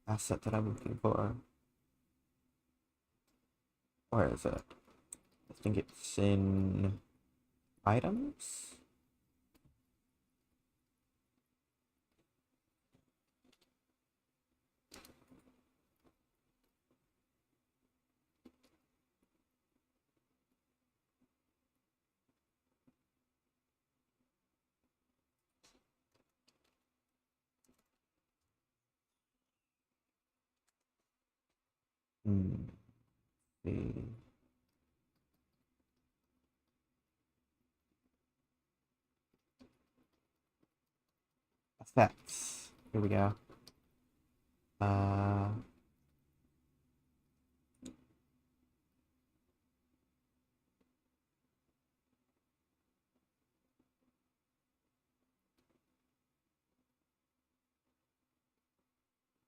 asset that I'm looking for. Where is it? I think it's in items? Hmm. See. Effects. Here we go. Uh,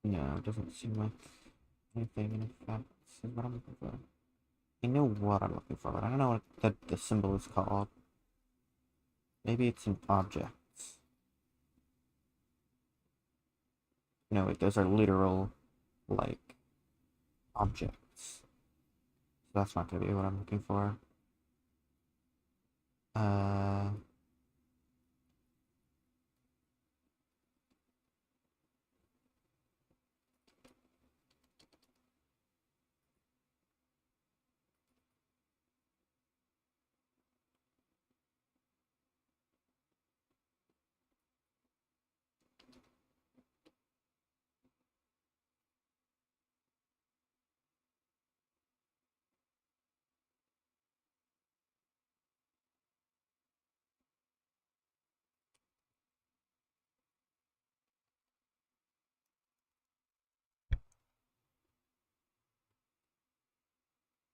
no, it doesn't seem like anything in effects is what I'm looking for. I know what I'm looking for, but I don't know what the symbol is called. Maybe it's an object. No, wait, those are literal, like, objects. So that's not gonna be what I'm looking for. Uh,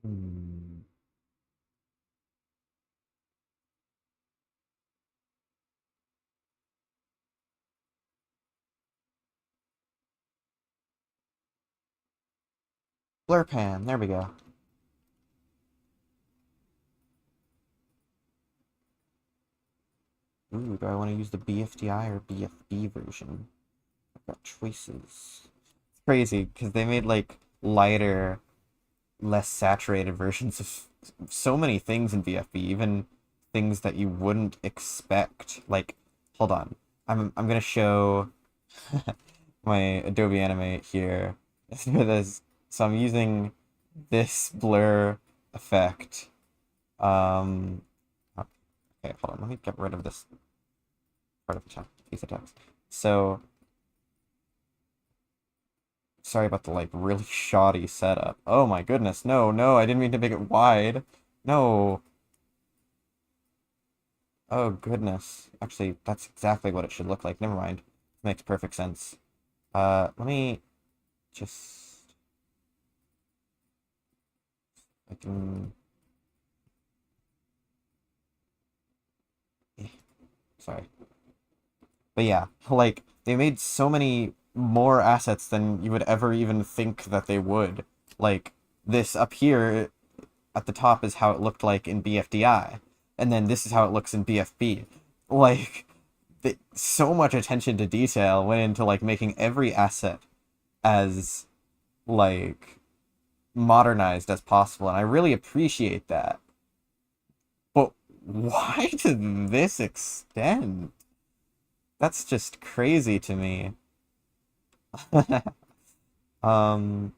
hmm. Blur pan, there we go. Ooh, do I want to use the BFDI or BFB version? I've got choices. It's crazy, because they made, like, lighter, less saturated versions of so many things in BFB, even things that you wouldn't expect. Like, hold on. I'm gonna show my Adobe Animate here for this. So I'm using this blur effect. Um, okay, hold on. Let me get rid of this part of the piece of text. So, sorry about the like really shoddy setup. Oh my goodness, no, no, I didn't mean to make it wide. No. Oh goodness. Actually, that's exactly what it should look like. Never mind. Makes perfect sense. Let me just I can eh, sorry. But yeah, like they made so many more assets than you would ever even think that they would. Like this up here at the top is how it looked like in BFDI, and then this is how it looks in BFB. Like so much attention to detail went into like making every asset as like modernized as possible, and I really appreciate that. But why to this extent? That's just crazy to me. um,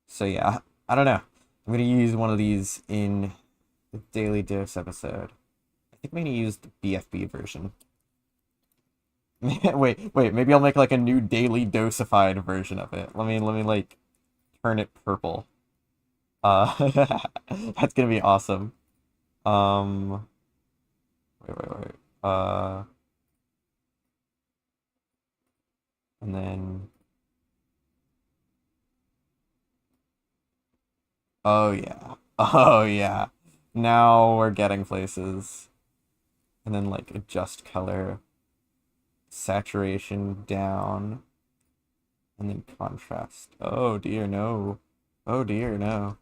so yeah, I don't know. I'm gonna use one of these in the Daily Dose episode. I think I'm gonna use the BFB version. Wait, maybe I'll make like a new daily dosified version of it. Let me like turn it purple. Uh that's gonna be awesome. Um wait. And then oh yeah. Oh yeah. Now we're getting places. And then like adjust color, saturation down, and then contrast. Oh dear no. Oh dear no.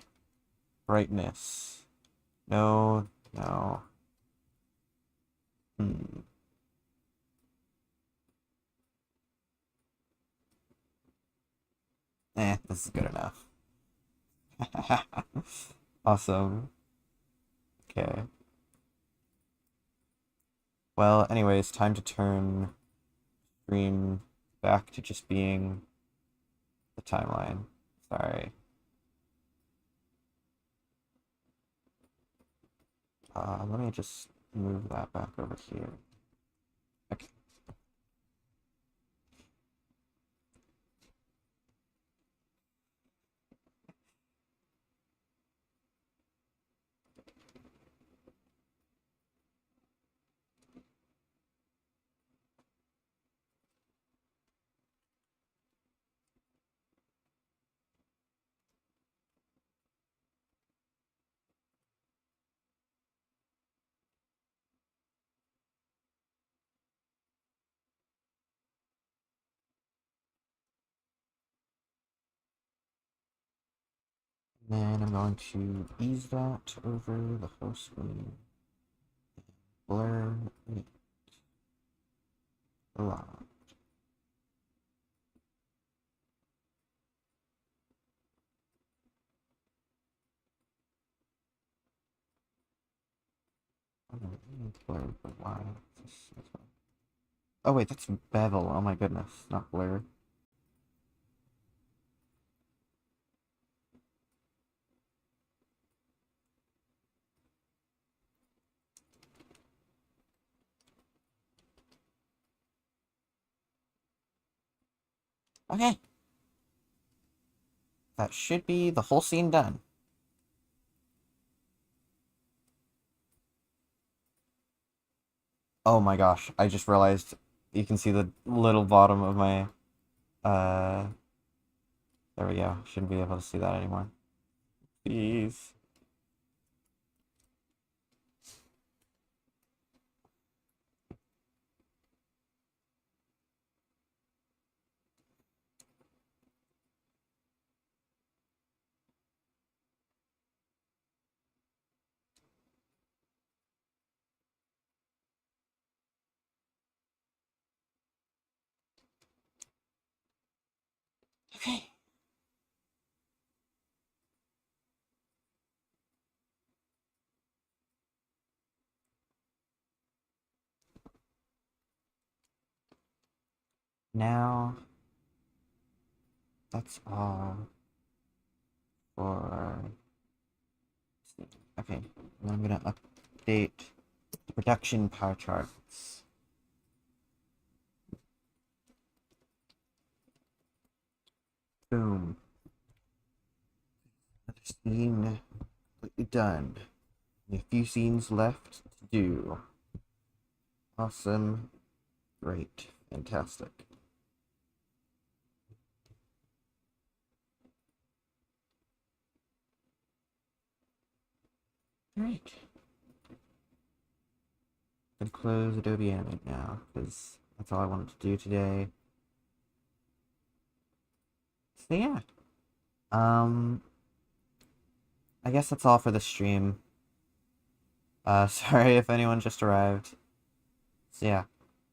Brightness. No, no. Hmm. This is good enough. Awesome. Okay. Well, anyways, time to turn stream back to just being the timeline. Sorry. Let me just move that back over here. Okay. Then I'm going to ease that over the whole screen. Blur it a lot. Blur, but why? Oh wait, that's bevel. Oh my goodness, not blur. Okay. That should be the whole scene done. Oh my gosh, I just realized you can see the little bottom of my, uh, there we go. Shouldn't be able to see that anymore. Please. Okay. Now, that's all for... Okay, now I'm gonna update the production pie charts. Boom. Another scene completely done. A few scenes left to do. Awesome. Great. Fantastic. Alright. I'm gonna close Adobe Animate now, because that's all I wanted to do today. So yeah. I guess that's all for the stream. Sorry if anyone just arrived. So yeah.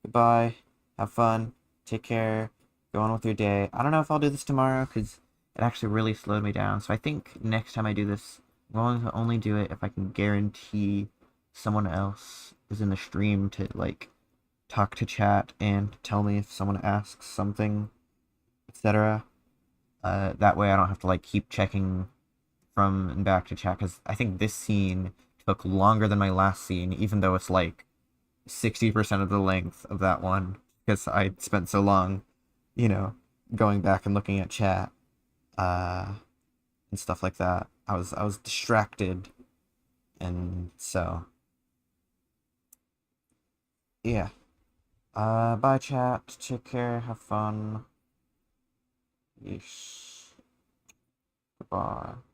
Goodbye. Have fun. Take care. Go on with your day. I don't know if I'll do this tomorrow, because it actually really slowed me down. So I think next time I do this, I'm going to only do it if I can guarantee someone else is in the stream to, like, talk to chat and tell me if someone asks something, etc. That way I don't have to, like, keep checking from and back to chat, because I think this scene took longer than my last scene, even though it's, like, 60% of the length of that one, because I spent so long, going back and looking at chat, uh, and stuff like that. I was distracted, and so, yeah. Bye chat, take care, have fun. Yeesh. Goodbye.